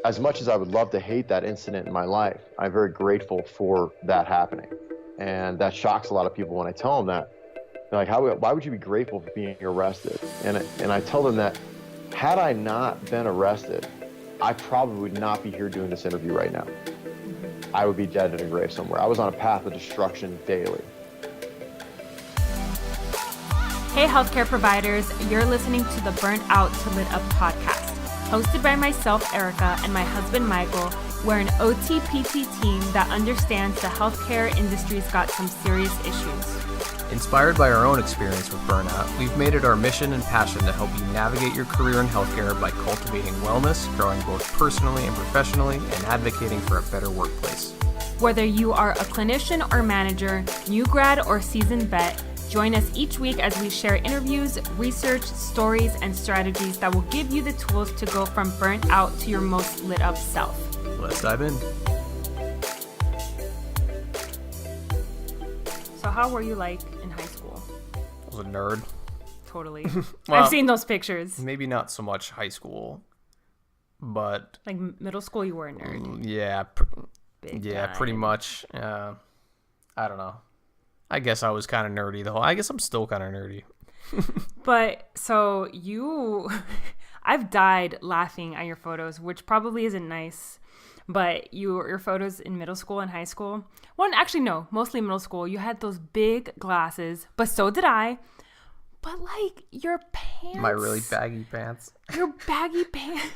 as much as I would love to hate that incident in my life, I'm very grateful for that happening. And that shocks a lot of people when I tell them that. They're like, why would you be grateful for being arrested? And I tell them that had I not been arrested, I probably would not be here doing this interview right now. I would be dead in a grave somewhere. I was on a path of destruction daily. Hey, healthcare providers, you're listening to the Burnt Out to Lit Up podcast. Hosted by myself, Erica, and my husband, Michael. We're an OT-PT team that understands the healthcare industry's got some serious issues. Inspired by our own experience with burnout, we've made it our mission and passion to help you navigate your career in healthcare by cultivating wellness, growing both personally and professionally, and advocating for a better workplace. Whether you are a clinician or manager, new grad or seasoned vet, join us each week as we share interviews, research, stories, and strategies that will give you the tools to go from burnt out to your most lit up self. Let's dive in. So how were you like in high school? I was a nerd. Totally. Well, I've seen those pictures. Maybe not so much high school, but... Like middle school, you were a nerd. Yeah, Big yeah, time. pretty much. I don't know. I guess I was kind of nerdy I guess I'm still kind of nerdy. But so I've died laughing at your photos, which probably isn't nice. But your photos in middle school and high school. Well, actually, no, mostly middle school. You had those big glasses, but so did I. But like your pants. My really baggy pants. Your baggy pants.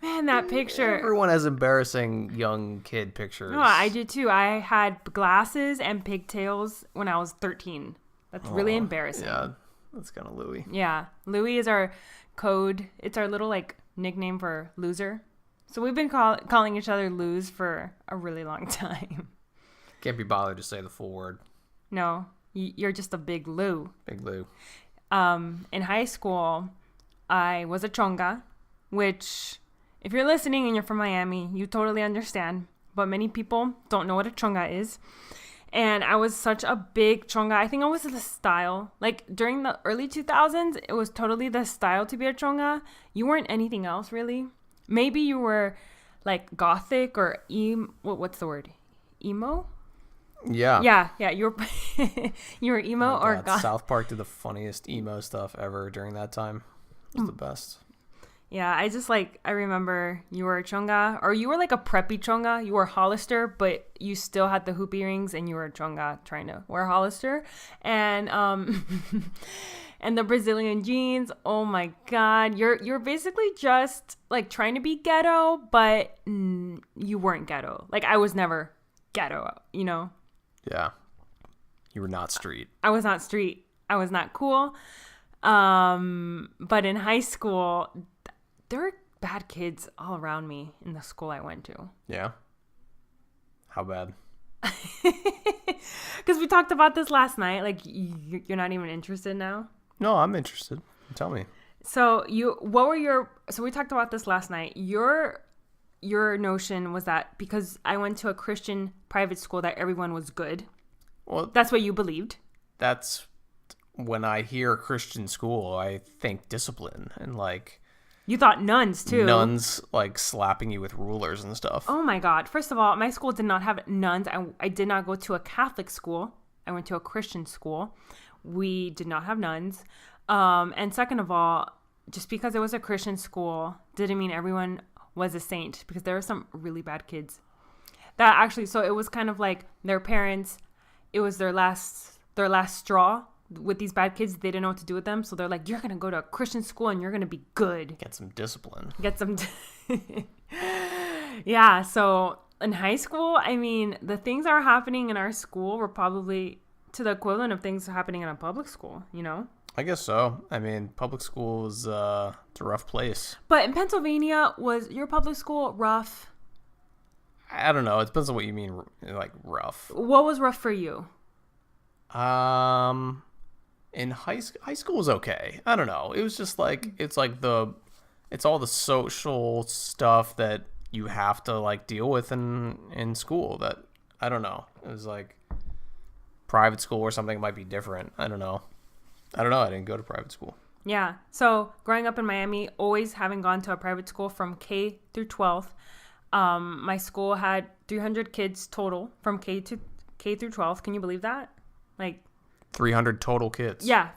Man, that picture. Everyone has embarrassing young kid pictures. No, I do too. I had glasses and pigtails when I was 13. That's really embarrassing. Yeah, that's kind of Louis. Yeah. Louis is our code. It's our little like nickname for loser. So we've been calling each other Lose for a really long time. Can't be bothered to say the full word. No, you're just a big Lou. Big Lou. In high school, I was a chonga, which if you're listening and you're from Miami, you totally understand. But many people don't know what a chonga is. And I was such a big chonga. I think I was the style. Like during the early 2000s, it was totally the style to be a chonga. You weren't anything else really. Maybe you were like gothic or what's the word? Emo? Yeah. Yeah. You were you were emo or gothic. South Park did the funniest emo stuff ever during that time. It was the best. Yeah, I remember you were a chonga, or you were like a preppy chonga. You were Hollister, but you still had the hoop earrings, and you were a chonga trying to wear Hollister, and and the Brazilian jeans. Oh my God, you're basically just like trying to be ghetto, but you weren't ghetto. Like I was never ghetto, you know. Yeah, you were not street. I was not street. I was not cool. But in high school, there were bad kids all around me in the school I went to. Yeah? How bad? Because we talked about this last night. Like, you're not even interested now? No, I'm interested. Tell me. So, we talked about this last night. Your notion was that because I went to a Christian private school that everyone was good. Well, that's what you believed. That's when I hear Christian school, I think discipline and like... You thought nuns, too. Nuns, like, slapping you with rulers and stuff. Oh, my God. First of all, my school did not have nuns. I did not go to a Catholic school. I went to a Christian school. We did not have nuns. And second of all, just because it was a Christian school didn't mean everyone was a saint, because there were some really bad kids. That actually, so it was kind of like their parents, it was their last straw. With these bad kids, they didn't know what to do with them. So they're like, you're going to go to a Christian school and you're going to be good. Get some discipline. Yeah. So in high school, I mean, the things that are happening in our school were probably to the equivalent of things happening in a public school, you know? I guess so. I mean, public school is it's a rough place. But in Pennsylvania, was your public school rough? I don't know. It depends on what you mean, like rough. What was rough for you? In high school was okay. I don't know. It was just like it's all the social stuff that you have to like deal with in school. That I don't know. It was like private school or something might be different. I don't know. I didn't go to private school. Yeah. So growing up in Miami, always having gone to a private school from K through 12th, my school had 300 kids total from K through 12th. Can you believe that? Like 300 total kids. Yeah,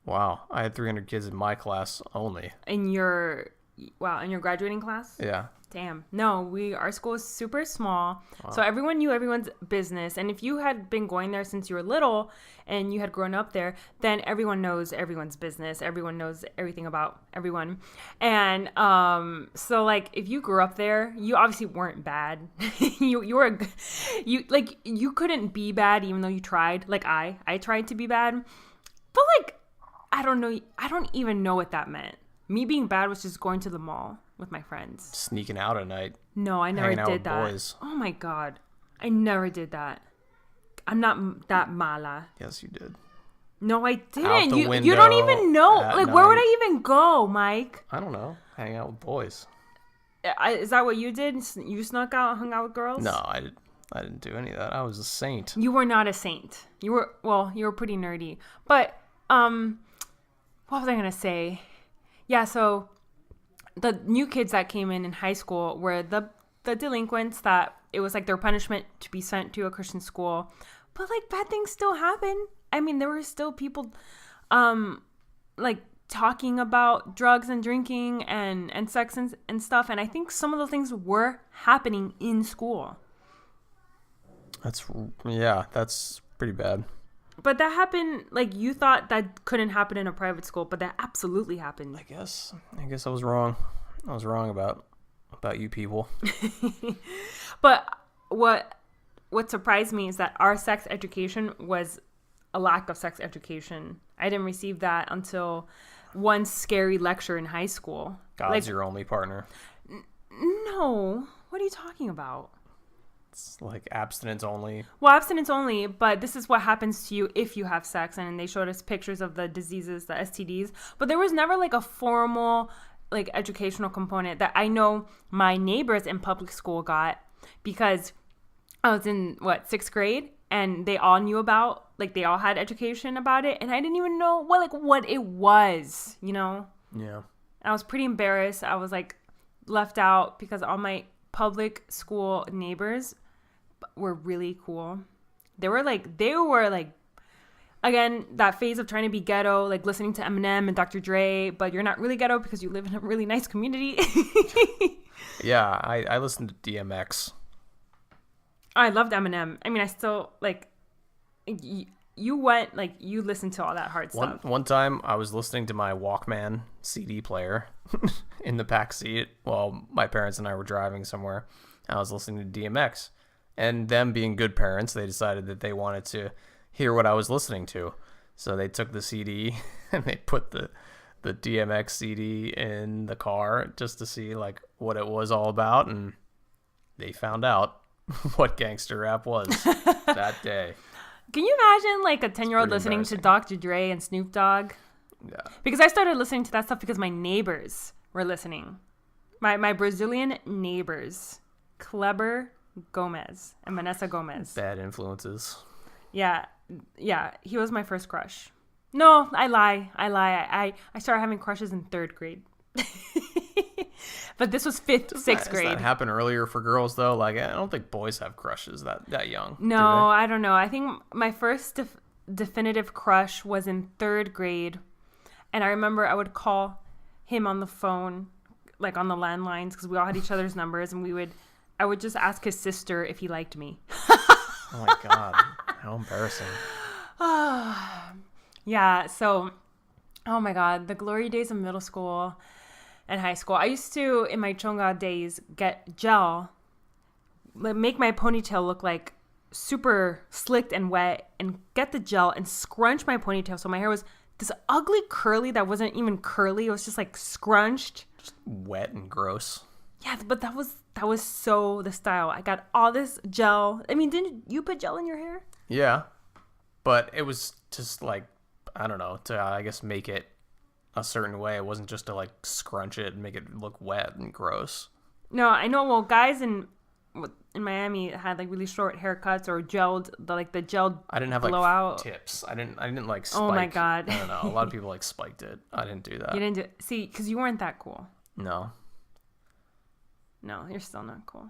Wow. I had 300 kids in my class only. in your graduating class? Yeah. Damn. No, our school is super small. Wow. So everyone knew everyone's business. And if you had been going there since you were little and you had grown up there, then everyone knows everyone's business. Everyone knows everything about everyone. And so like if you grew up there, you obviously weren't bad. you couldn't be bad even though you tried. Like I tried to be bad. But like I don't know. I don't even know what that meant. Me being bad was just going to the mall with my friends. Sneaking out at night. No, I never did that. Boys. Oh my God. I never did that. I'm not that mala. Yes, you did. No, I didn't. Out the You don't even know. Like, night. where would I even go, Mike? I don't know. Hang out with boys. Is that what you did? You snuck out, hung out with girls? No, I didn't do any of that. I was a saint. You were not a saint. You were pretty nerdy. But, what was I going to say? Yeah, so the new kids that came in high school were the delinquents that it was like their punishment to be sent to a Christian school. But like bad things still happen. I mean, there were still people like talking about drugs and drinking and sex and stuff. And I think some of the things were happening in school. That's pretty bad. But that happened, like, you thought that couldn't happen in a private school, but that absolutely happened. I guess I was wrong. I was wrong about you people. But what surprised me is that our sex education was a lack of sex education. I didn't receive that until one scary lecture in high school. God's your only partner. No. What are you talking about? It's like abstinence only. Well, abstinence only, but this is what happens to you if you have sex. And they showed us pictures of the diseases, the STDs. But there was never like a formal like educational component that I know my neighbors in public school got, because I was in 6th grade and they all knew about, like, they all had education about it. And I didn't even know what it was, you know? Yeah. I was pretty embarrassed. I was like left out because all my public school neighbors were really cool. They were like again, that phase of trying to be ghetto, like listening to Eminem and Dr. Dre, but you're not really ghetto because you live in a really nice community. Yeah, I listened to DMX. I loved Eminem. I mean, I still like you listened to all that hard stuff. One time I was listening to my Walkman CD player in the back seat while my parents and I were driving somewhere. I was listening to DMX, and them being good parents, they decided that they wanted to hear what I was listening to. So they took the CD and they put the DMX CD in the car just to see like what it was all about, and they found out what gangster rap was that day. Can you imagine like a 10-year-old listening to Dr. Dre and Snoop Dogg? Yeah. Because I started listening to that stuff because my neighbors were listening. My Brazilian neighbors, Kleber Gomez and Vanessa Gomez. Bad influences. Yeah. He was my first crush. No, I lie. I started having crushes in 3rd grade. But this was 5th, 6th grade. Does that happen earlier for girls though? Like, I don't think boys have crushes that young. No, I don't know. I think my first definitive crush was in 3rd grade. And I remember I would call him on the phone, like on the landlines, because we all had each other's numbers, and I would just ask his sister if he liked me. Oh my God. How embarrassing. Yeah, so, oh my God, the glory days of middle school and high school. I used to, in my chonga days, get gel, make my ponytail look like super slicked and wet, and get the gel and scrunch my ponytail so my hair was this ugly curly that wasn't even curly. It was just like scrunched. Just wet and gross. Yeah, but that was so the style. I got all this gel. I mean, didn't you put gel in your hair? Yeah, but it was just like, I don't know, to I guess make it a certain way. It wasn't just to like scrunch it and make it look wet and gross. No, I know. Well, guys in Miami had like really short haircuts or gelled, the gelled I didn't have blowout. like tips. I didn't like spike. Oh my God. I don't know. A lot of people like spiked it. I didn't do that. You didn't do, see, because you weren't that cool. No. No, you're still not cool.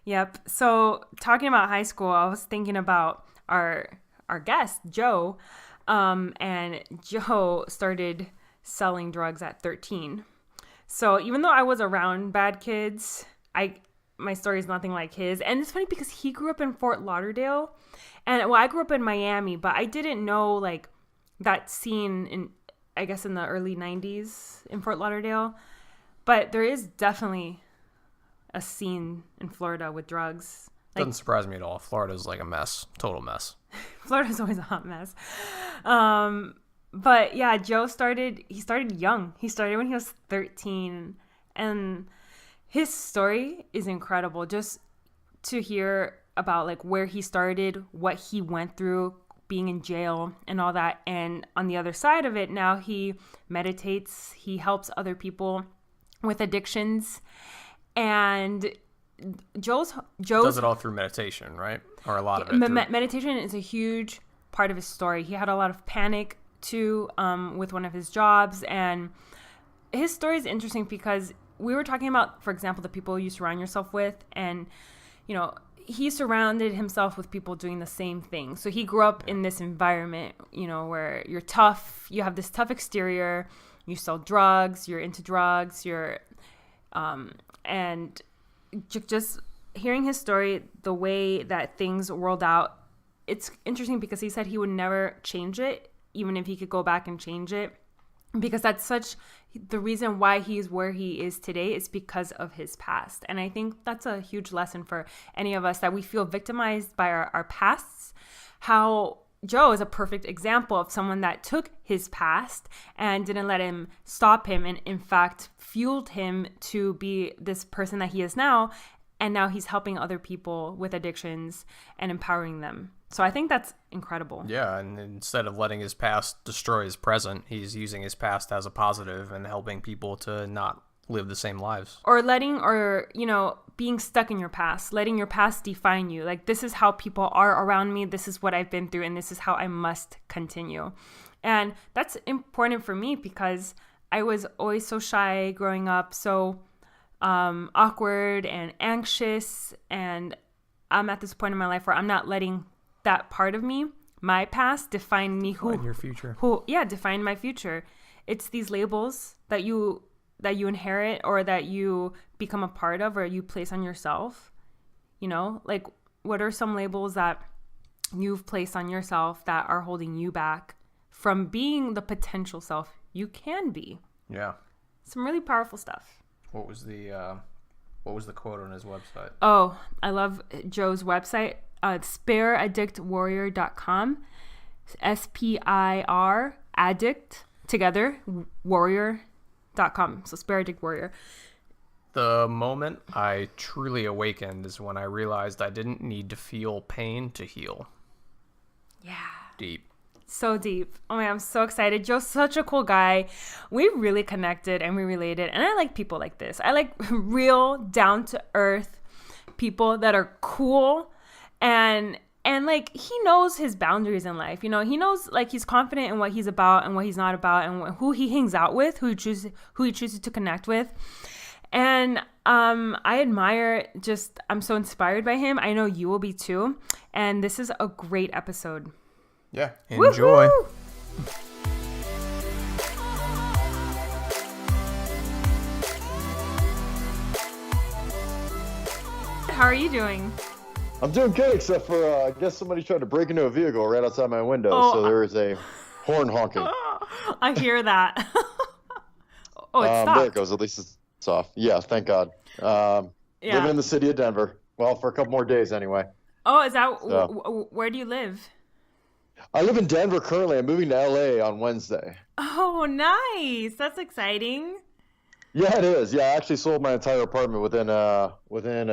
Yep. So talking about high school, I was thinking about our guest, Joe. And Joe started selling drugs at 13. So even though I was around bad kids, my story is nothing like his. And it's funny because he grew up in Fort Lauderdale, and I grew up in Miami, but I didn't know like that scene I guess in the early 90s in Fort Lauderdale. But there is definitely a scene in Florida with drugs. Doesn't surprise me at all. Florida's like a mess. Total mess. Florida's always a hot mess. But yeah, Joe started young. He started when he was 13. And his story is incredible. Just to hear about like where he started, what he went through, being in jail and all that. And on the other side of it, now he meditates. He helps other people with addictions. And Joe's does it all through meditation, right? Or a lot of it. Meditation is a huge part of his story. He had a lot of panic too with one of his jobs, and his story is interesting because we were talking about, for example, the people you surround yourself with, and he surrounded himself with people doing the same thing. So he grew up in this environment, where you're tough, you have this tough exterior, you sell drugs, you're into drugs, and just hearing his story, the way that things rolled out, it's interesting because he said he would never change it, even if he could go back and change it, because the reason why he's where he is today is because of his past. And I think that's a huge lesson for any of us, that we feel victimized by our pasts. How Joe is a perfect example of someone that took his past and didn't let him stop him, and in fact fueled him to be this person that he is now. And now he's helping other people with addictions and empowering them. So I think that's incredible. Yeah, and instead of letting his past destroy his present, he's using his past as a positive and helping people to not live the same lives. Or being stuck in your past, letting your past define you. Like, this is how people are around me, this is what I've been through, and this is how I must continue. And that's important for me because I was always so shy growing up, so awkward and anxious, and I'm at this point in my life where I'm not letting that part of me, my past, define me. Define your future. Define my future. It's these labels that you inherit, or that you become a part of, or you place on yourself. Like, what are some labels that you've placed on yourself that are holding you back from being the potential self you can be? Yeah. Some really powerful stuff. What was the quote on his website? Oh, I love Joe's website. Spiraddict.com. SPIR addict together warrior.com. So Spiraddict Warrior. The moment I truly awakened is when I realized I didn't need to feel pain to heal. Yeah. Deep. So deep. Oh my God, I'm so excited. Joe's such a cool guy. We really connected and we related. And I like people like this. I like real, down to earth people that are cool, and like, he knows his boundaries in life. He knows, like, he's confident in what he's about and what he's not about, and who he hangs out with, who he chooses to connect with. And I admire, I'm so inspired by him. I know you will be too. And this is a great episode. Yeah. Enjoy. Woo-hoo! How are you doing? I'm doing good, except for I guess somebody tried to break into a vehicle right outside my window, so there is a horn honking. I hear that. Oh, it stopped. There it goes. At least it's off. Yeah, thank God. Living in the city of Denver. Well, for a couple more days anyway. Oh, is that where do you live? I live in Denver currently. I'm moving to LA on Wednesday. Oh, nice. That's exciting. Yeah, it is. Yeah, I actually sold my entire apartment within a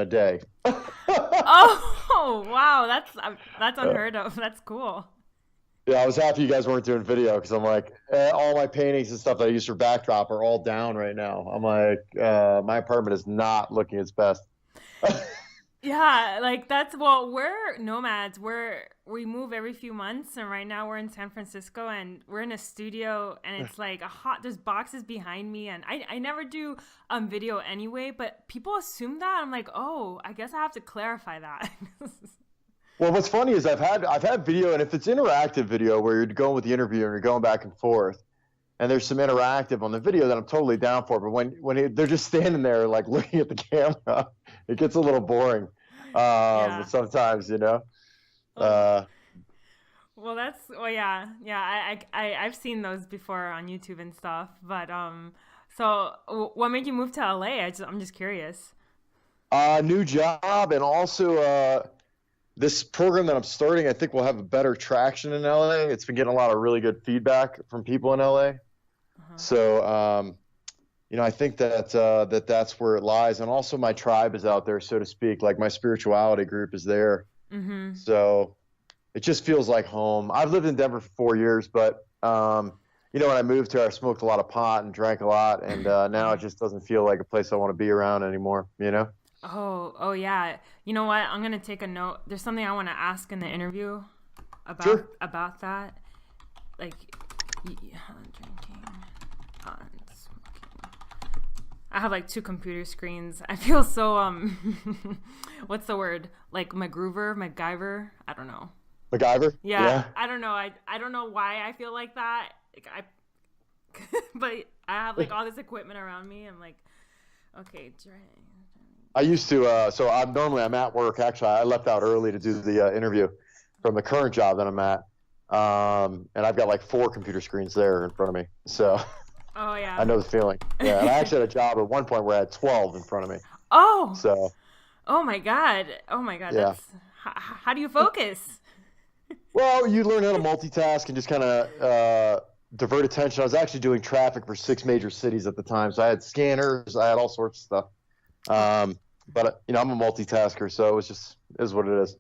day. Oh, wow. That's unheard of. That's cool. Yeah, I was happy you guys weren't doing video because I'm like, all my paintings and stuff that I use for backdrop are all down right now. I'm like, my apartment is not looking its best. Yeah, like that's well, we're nomads. We move every few months, and right now we're in San Francisco, and we're in a studio, and it's like there's boxes behind me, and I never do video anyway, but people assume that. I'm like, oh, I guess I have to clarify that. Well, what's funny is I've had video, and if it's interactive video where you're going with the interviewer and you're going back and forth, and there's some interactive on the video that I'm totally down for. But they're just standing there like looking at the camera, it gets a little boring. Yeah. Sometimes, you know. Well, yeah. I've seen those before on YouTube and stuff. But so what made you move to LA? I'm just curious. New job, and also this program that I'm starting, I think will have a better traction in LA. It's been getting a lot of really good feedback from people in LA. So, I think that that's where it lies. And also my tribe is out there, so to speak. Like my spirituality group is there. Mm-hmm. So it just feels like home. I've lived in Denver for 4 years, but, when I moved here, I smoked a lot of pot and drank a lot. And now it just doesn't feel like a place I want to be around anymore, you know? Oh, yeah. You know what? I'm going to take a note. There's something I want to ask in the interview about that. Like, drinking, smoking. I have like 2 computer screens. I feel so, what's the word? Like MacGyver? I don't know. MacGyver? Yeah. I don't know. I don't know why I feel like that. But I have like all this equipment around me. I'm like, okay, drink. I used to, so I'm at work. Actually, I left out early to do the interview from the current job that I'm at. And I've got like 4 computer screens there in front of me. So oh yeah, I know the feeling. Yeah. And I actually had a job at one point where I had 12 in front of me. Oh, so. Oh my God. Yeah. That's, how do you focus? Well, you learn how to multitask and just kind of, divert attention. I was actually doing traffic for 6 major cities at the time. So I had scanners, I had all sorts of stuff. But I'm a multitasker, so it is what it is.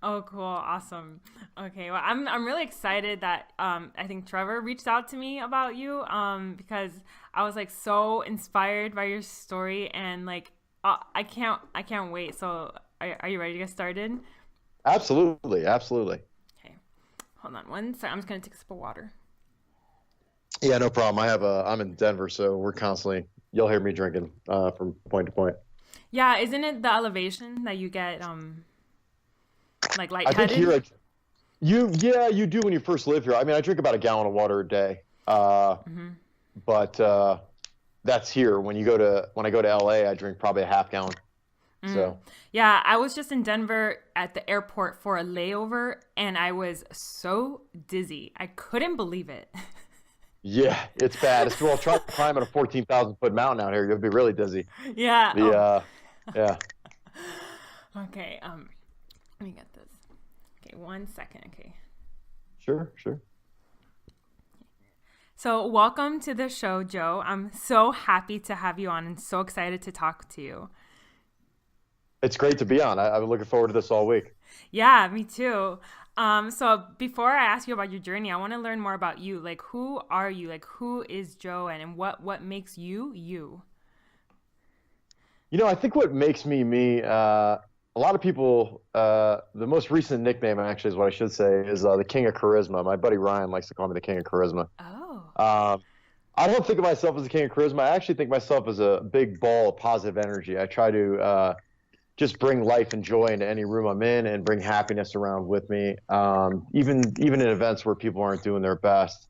Oh, cool. Awesome. Okay. Well, I'm really excited that, I think Trevor reached out to me about you, because I was like so inspired by your story, and like, I can't wait. So are you ready to get started? Absolutely. Okay. Hold on one second. I'm just going to take a sip of water. Yeah, no problem. I'm in Denver, so you'll hear me drinking, from point to point. Yeah, isn't it the elevation that you get, like lightheaded? I think here, you do when you first live here. I mean, I drink about a gallon of water a day, but that's here. When I go to LA, I drink probably a half gallon. So yeah, I was just in Denver at the airport for a layover, and I was so dizzy. I couldn't believe it. Yeah, it's bad. Well, try climbing a 14,000-foot mountain out here. You'll be really dizzy. Yeah. Yeah. Okay. Let me get this. Okay, 1 second. Okay. Sure. So, welcome to the show, Joe. I'm so happy to have you on and so excited to talk to you. It's great to be on. I've been looking forward to this all week. Yeah, me too. So before I ask you about your journey, I want to learn more about you. Like, who are you? Like, who is Joe, and what makes you, you? I think what makes me, me, a lot of people, the most recent nickname actually is what I should say is the King of Charisma. My buddy Ryan likes to call me the King of Charisma. Oh. I don't think of myself as the King of Charisma. I actually think myself as a big ball of positive energy. I try to just bring life and joy into any room I'm in, and bring happiness around with me, even in events where people aren't doing their best.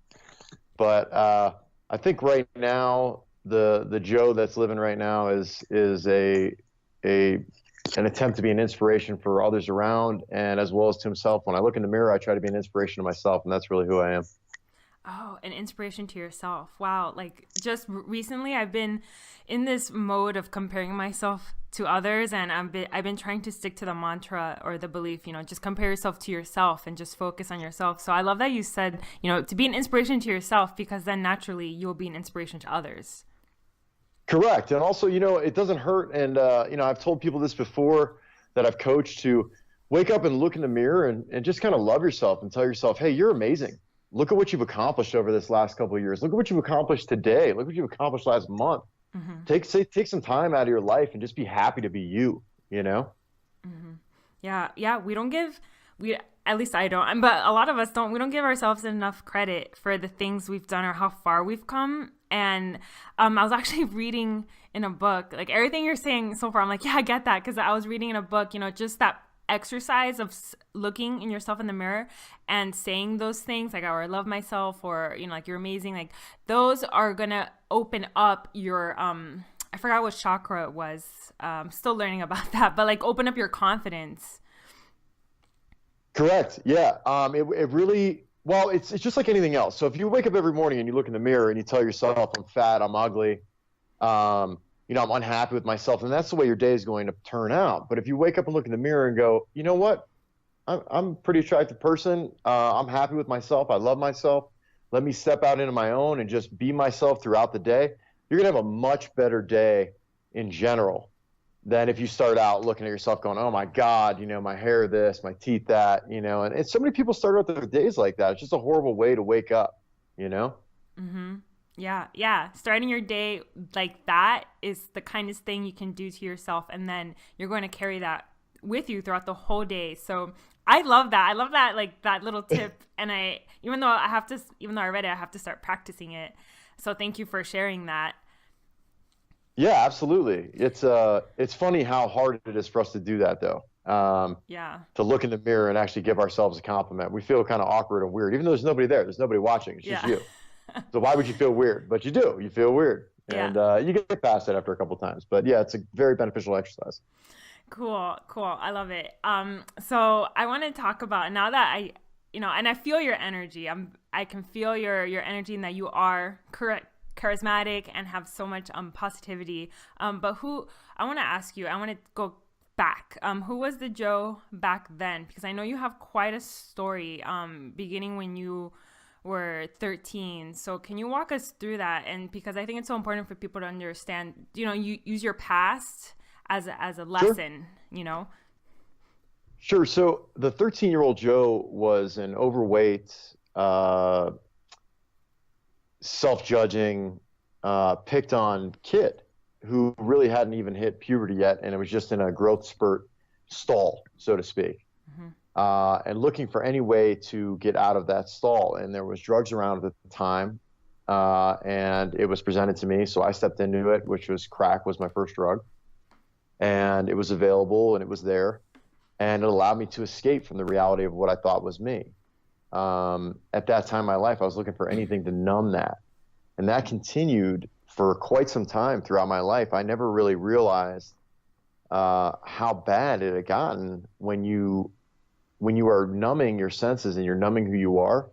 But I think right now the Joe that's living right now is an attempt to be an inspiration for others around, and as well as to himself. When I look in the mirror, I try to be an inspiration to myself, and that's really who I am. Oh, an inspiration to yourself. Wow. Like, just recently I've been in this mode of comparing myself to others, and I've been trying to stick to the mantra or the belief, just compare yourself to yourself and just focus on yourself. So I love that you said, to be an inspiration to yourself, because then naturally you'll be an inspiration to others. Correct. And also, it doesn't hurt. And, I've told people this before that I've coached to wake up and look in the mirror and just kind of love yourself and tell yourself, hey, you're amazing. Look at what you've accomplished over this last couple of years. Look at what you've accomplished today. Look what you've accomplished last month. Take some time out of your life and just be happy to be you, you know? Yeah. We don't give, at least I don't, but a lot of us don't, we don't give ourselves enough credit for the things we've done or how far we've come. And I was actually reading in a book, like everything you're saying so far, I'm like, yeah, I get that. Cause I was reading in a book, just that exercise of looking in yourself in the mirror and saying those things like, I love myself, or, like, you're amazing. Like those are going to open up your, I forgot what chakra it was. Still learning about that, but like open up your confidence. Correct. Yeah. It really, well, it's just like anything else. So if you wake up every morning and you look in the mirror and you tell yourself, I'm fat, I'm ugly, I'm unhappy with myself, and that's the way your day is going to turn out. But if you wake up and look in the mirror and go, you know what? I'm a pretty attractive person. I'm happy with myself. I love myself. Let me step out into my own and just be myself throughout the day. You're going to have a much better day in general than if you start out looking at yourself going, oh my God, my hair this, my teeth that, and so many people start out their days like that. It's just a horrible way to wake up, Yeah. Starting your day like that is the kindest thing you can do to yourself. And then you're going to carry that with you throughout the whole day. So I love that. Like that little tip. And even though I read it, I have to start practicing it. So thank you for sharing that. Yeah, absolutely. It's funny how hard it is for us to do that though. To look in the mirror and actually give ourselves a compliment. We feel kind of awkward and weird, even though there's nobody there. There's nobody watching. It's just you. So why would you feel weird? But you do. You feel weird. And you get past it after a couple times. But yeah, it's a very beneficial exercise. Cool. I love it. So I want to talk about, now that and I feel your energy. I can feel your energy, and that you are charismatic and have so much positivity. But I want to ask you, I want to go back. Who was the Joe back then? Because I know you have quite a story beginning when you were 13. So can you walk us through that? And because I think it's so important for people to understand, you use your past as a lesson, Sure. So the 13-year-old Joe was an overweight, self-judging, picked on kid who really hadn't even hit puberty yet, and it was just in a growth spurt stall, so to speak, and looking for any way to get out of that stall. And there was drugs around at the time, and it was presented to me, so I stepped into it, which was crack was my first drug, and it was available and it was there, and it allowed me to escape from the reality of what I thought was me. At that time in my life, I was looking for anything to numb that. And that continued for quite some time throughout my life. I never really realized how bad it had gotten when you are numbing your senses and you're numbing who you are.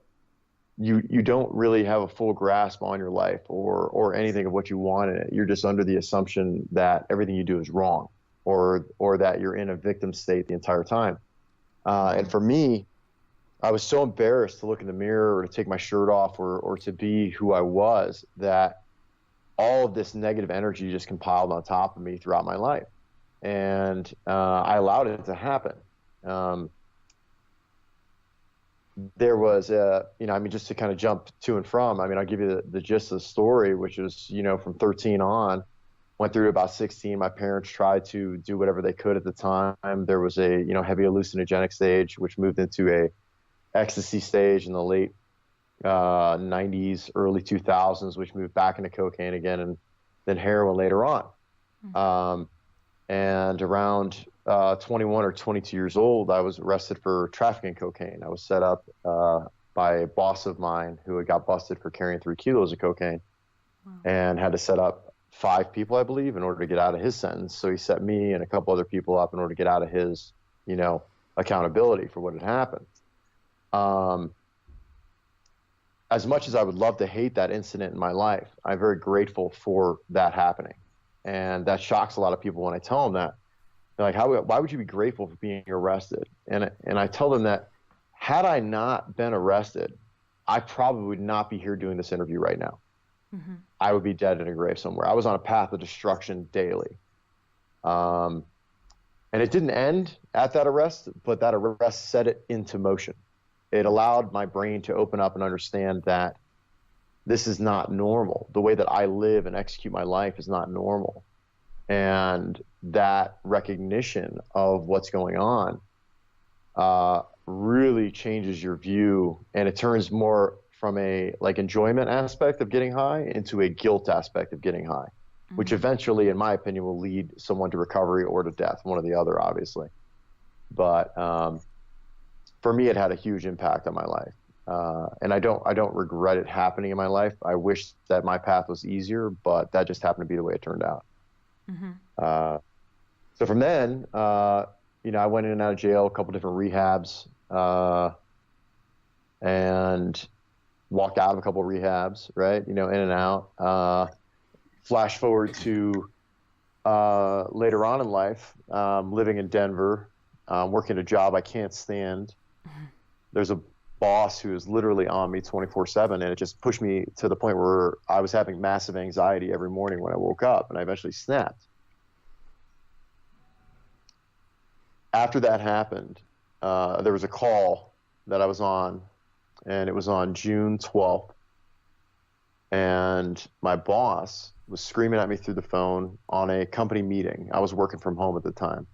You don't really have a full grasp on your life or anything of what you want in it. You're just under the assumption that everything you do is wrong, or that you're in a victim state the entire time. And for me, I was so embarrassed to look in the mirror or to take my shirt off or to be who I was, that all of this negative energy just compiled on top of me throughout my life. And I allowed it to happen. There was just to kind of jump to and from, I'll give you the gist of the story, which was, from 13 on, went through to about 16. My parents tried to do whatever they could at the time. There was a, heavy hallucinogenic stage, which moved into a ecstasy stage in the late 90s, early 2000s, which moved back into cocaine again, and then heroin later on. And around 21 or 22 years old, I was arrested for trafficking cocaine. I was set up by a boss of mine who had got busted for carrying 3 kilos of cocaine, and had to set up 5 people, I believe, in order to get out of his sentence. So he set me and a couple other people up in order to get out of his, accountability for what had happened. As much as I would love to hate that incident in my life, I'm very grateful for that happening. And that shocks a lot of people when I tell them that. They're like, why would you be grateful for being arrested? And I tell them that had I not been arrested, I probably would not be here doing this interview right now. I would be dead in a grave somewhere. I was on a path of destruction daily. And it didn't end at that arrest, but that arrest set it into motion. It allowed my brain to open up and understand that this is not normal. The way that I live and execute my life is not normal. And that recognition of what's going on really changes your view, and it turns more from a like enjoyment aspect of getting high into a guilt aspect of getting high, which eventually, in my opinion, will lead someone to recovery or to death, one or the other, obviously. But for me, it had a huge impact on my life. And I don't regret it happening in my life. I wish that my path was easier, but that just happened to be the way it turned out. So from then, I went in and out of jail, a couple different rehabs, and walked out of a couple of rehabs, right? In and out. Flash forward to later on in life, living in Denver, working a job I can't stand. There's a boss who is literally on me 24/7, and it just pushed me to the point where I was having massive anxiety every morning when I woke up, and I eventually snapped. After that happened, there was a call that I was on, and it was on June 12th, and my boss was screaming at me through the phone on a company meeting. I was working from home at the time,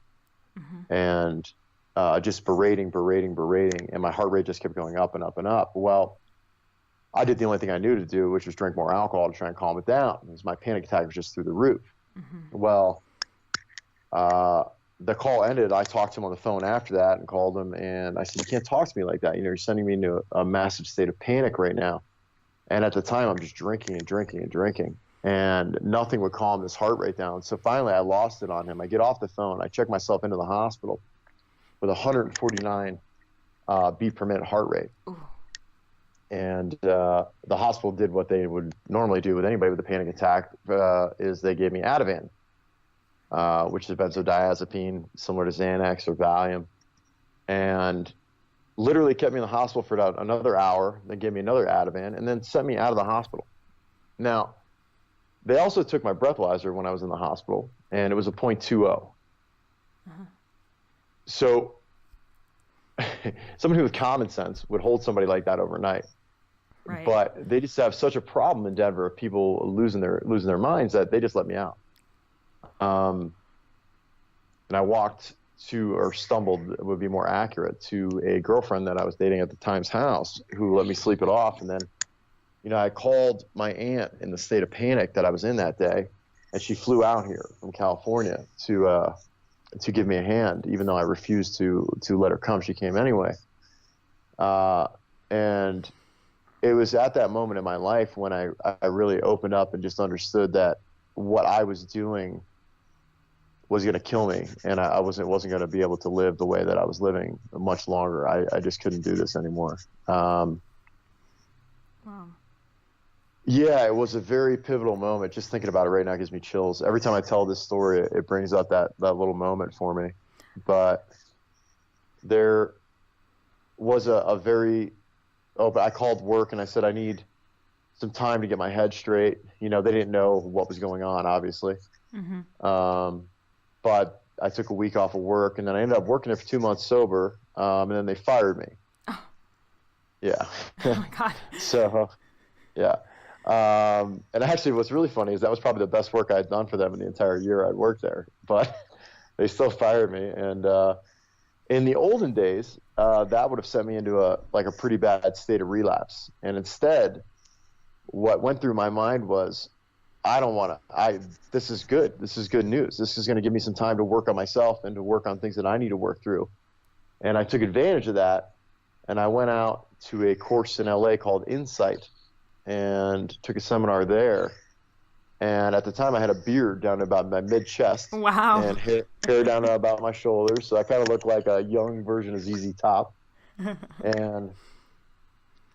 and just berating, and my heart rate just kept going up and up and up. Well, I did the only thing I knew to do, which was drink more alcohol to try and calm it down, because my panic attack was just through the roof. Well, the call ended. I talked to him on the phone after that and called him, and I said, "You can't talk to me like that. You're sending me into a massive state of panic right now." And at the time, I'm just drinking, and nothing would calm this heart rate down. So finally, I lost it on him. I get off the phone. I check myself into the hospital with 149 beat per minute heart rate. And the hospital did what they would normally do with anybody with a panic attack, is they gave me Ativan, which is benzodiazepine, similar to Xanax or Valium, and literally kept me in the hospital for about another hour, then gave me another Ativan, and then sent me out of the hospital. Now, they also took my breathalyzer when I was in the hospital, and it was a .20. So somebody with common sense would hold somebody like that overnight. Right. But they just have such a problem in Denver of people losing their minds that they just let me out. And I walked or stumbled, would be more accurate, to a girlfriend that I was dating at the time's house, who let me sleep it off. And then, I called my aunt in the state of panic that I was in that day, and she flew out here from California to give me a hand, even though I refused to let her come. She came anyway. And it was at that moment in my life when I really opened up and just understood that what I was doing was going to kill me, and I wasn't going to be able to live the way that I was living much longer. I just couldn't do this anymore. Wow. Yeah, it was a very pivotal moment. Just thinking about it right now gives me chills. Every time I tell this story, it brings up that little moment for me. But there was a very but I called work and I said I need some time to get my head straight. They didn't know what was going on, obviously. But I took a week off of work, and then I ended up working there for 2 months sober, and then they fired me. Oh. Yeah. Oh my God. So, yeah. And actually what's really funny is that was probably the best work I had done for them in the entire year I'd worked there, but they still fired me. And in the olden days, that would have sent me into a pretty bad state of relapse. And instead, what went through my mind was, this is good. This is good news. This is going to give me some time to work on myself and to work on things that I need to work through. And I took advantage of that, and I went out to a course in LA called Insight and took a seminar there. And at the time, I had a beard down to about my mid-chest. Wow. And hair down to about my shoulders. So I kind of looked like a young version of ZZ Top. And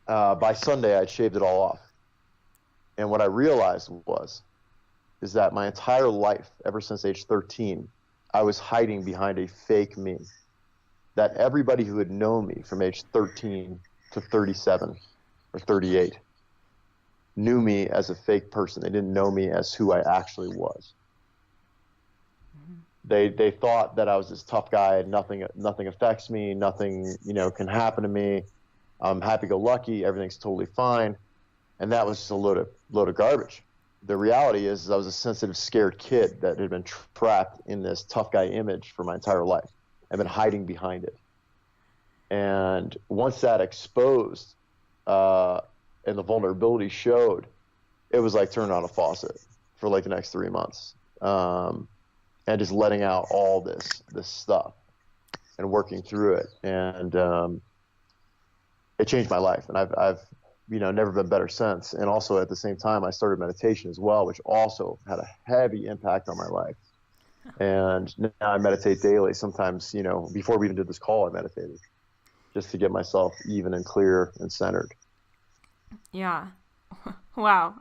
by Sunday, I'd shaved it all off. And what I realized is that my entire life, ever since age 13, I was hiding behind a fake me. That everybody who had known me from age 13 to 37 or 38 knew me as a fake person. They didn't know me as who I actually was. They thought that I was this tough guy and nothing affects me, nothing, can happen to me. I'm happy-go-lucky, everything's totally fine. And that was just a load of garbage. The reality is I was a sensitive, scared kid that had been trapped in this tough guy image for my entire life. I've been hiding behind it. And once that exposed and the vulnerability showed, it was like turning on a faucet for like the next 3 months. And just letting out all this stuff and working through it. And it changed my life. And I've never been better since. And also at the same time, I started meditation as well, which also had a heavy impact on my life. And now I meditate daily. Sometimes, before we even did this call, I meditated just to get myself even and clear and centered. Yeah. Wow.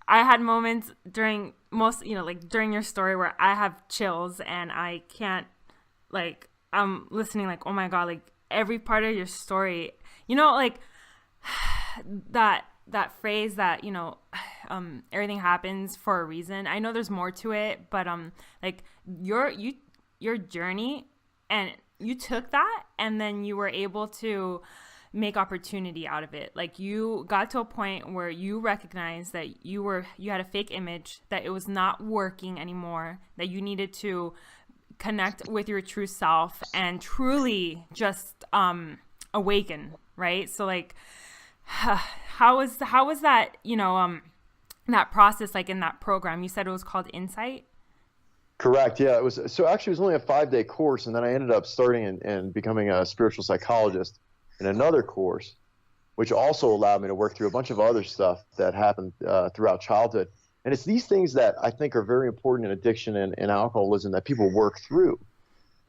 I had moments during during your story where I have chills and I can't, I'm listening like, oh my God, like every part of your story, that phrase that, everything happens for a reason. I know there's more to it, but your journey, and you took that and then you were able to make opportunity out of it. Like you got to a point where you recognized that you had a fake image, that it was not working anymore, that you needed to connect with your true self and truly just awaken, right? So like how was that, that process, like in that program? You said it was called Insight? Correct. Yeah, it was. So actually, it was only a 5-day course, and then I ended up starting and becoming a spiritual psychologist in another course, which also allowed me to work through a bunch of other stuff that happened throughout childhood. And it's these things that I think are very important in addiction and alcoholism that people work through,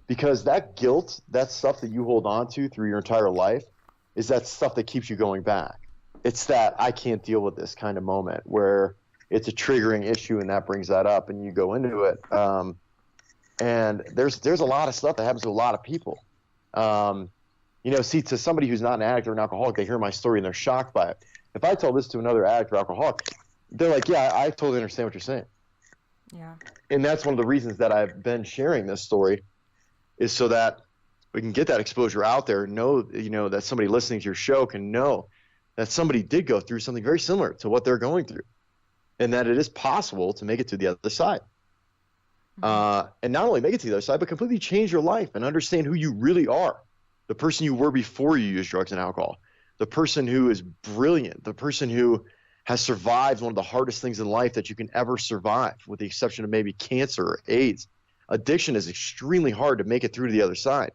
because that guilt, that stuff that you hold on to through your entire life, is that stuff that keeps you going back. It's that I can't deal with this kind of moment where it's a triggering issue and that brings that up and you go into it. And there's a lot of stuff that happens to a lot of people. To somebody who's not an addict or an alcoholic, they hear my story and they're shocked by it. If I tell this to another addict or alcoholic, they're like, yeah, I totally understand what you're saying. Yeah. And that's one of the reasons that I've been sharing this story, is so that we can get that exposure out there, that somebody listening to your show can know that somebody did go through something very similar to what they're going through, and that it is possible to make it to the other side. And not only make it to the other side, but completely change your life and understand who you really are. The person you were before you used drugs and alcohol, the person who is brilliant, the person who has survived one of the hardest things in life that you can ever survive, with the exception of maybe cancer or AIDS. Addiction is extremely hard to make it through to the other side.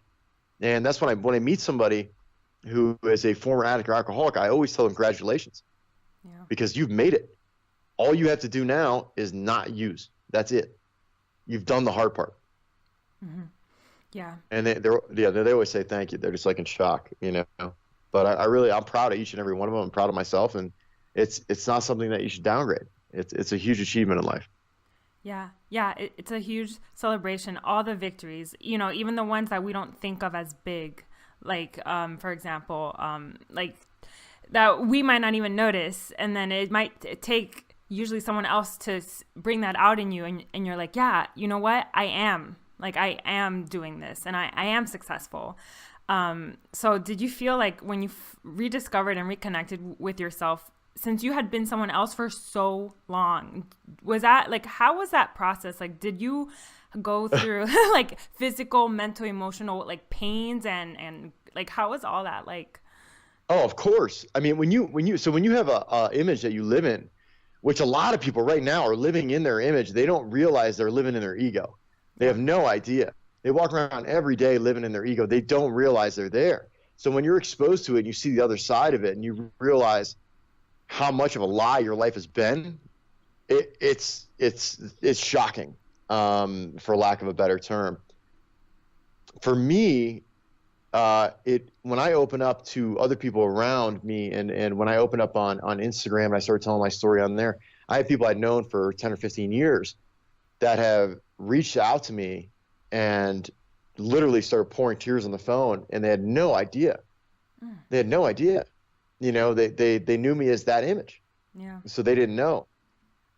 And that's when I meet somebody who is a former addict or alcoholic, I always tell them congratulations, because you've made it. All you have to do now is not use. That's it. You've done the hard part. Mm-hmm. Yeah. And they always say thank you. They're just like in shock, But I'm proud of each and every one of them. I'm proud of myself, and it's not something that you should downgrade. It's a huge achievement in life. Yeah. Yeah. It's a huge celebration. All the victories, even the ones that we don't think of as big, like, for example, that we might not even notice. And then it might take usually someone else to bring that out in you. And you're like, yeah, you know what? I am doing this, and I am successful. So did you feel like when you rediscovered and reconnected with yourself, since you had been someone else for so long, was that how was that process? Like, did you go through like physical, mental, emotional, like pains and like, how was all that like? Oh, of course. I mean, when you have a image that you live in, which a lot of people right now are living in their image, they don't realize they're living in their ego. They have no idea. They walk around every day living in their ego. They don't realize they're there. So when you're exposed to it and you see the other side of it and you realize how much of a lie your life has been, it's shocking, for lack of a better term. For me, when I open up to other people around me, and when I open up on Instagram and I start telling my story on there, I have people I've known for 10 or 15 years that have reached out to me and literally started pouring tears on the phone, and they had no idea. They had no idea. They knew me as that image. Yeah. So they didn't know.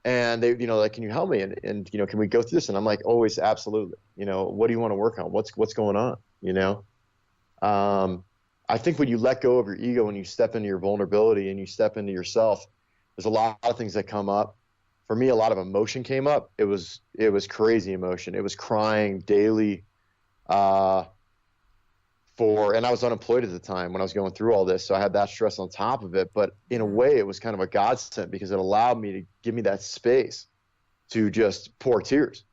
And they, like, can you help me? And can we go through this? And I'm like, always, absolutely. What do you want to work on? What's going on? I think when you let go of your ego and you step into your vulnerability and you step into yourself, there's a lot of things that come up. For me, a lot of emotion came up. It was crazy emotion. It was crying daily, and I was unemployed at the time when I was going through all this. So I had that stress on top of it. But in a way, it was kind of a godsend because it allowed me to give me that space to just pour tears.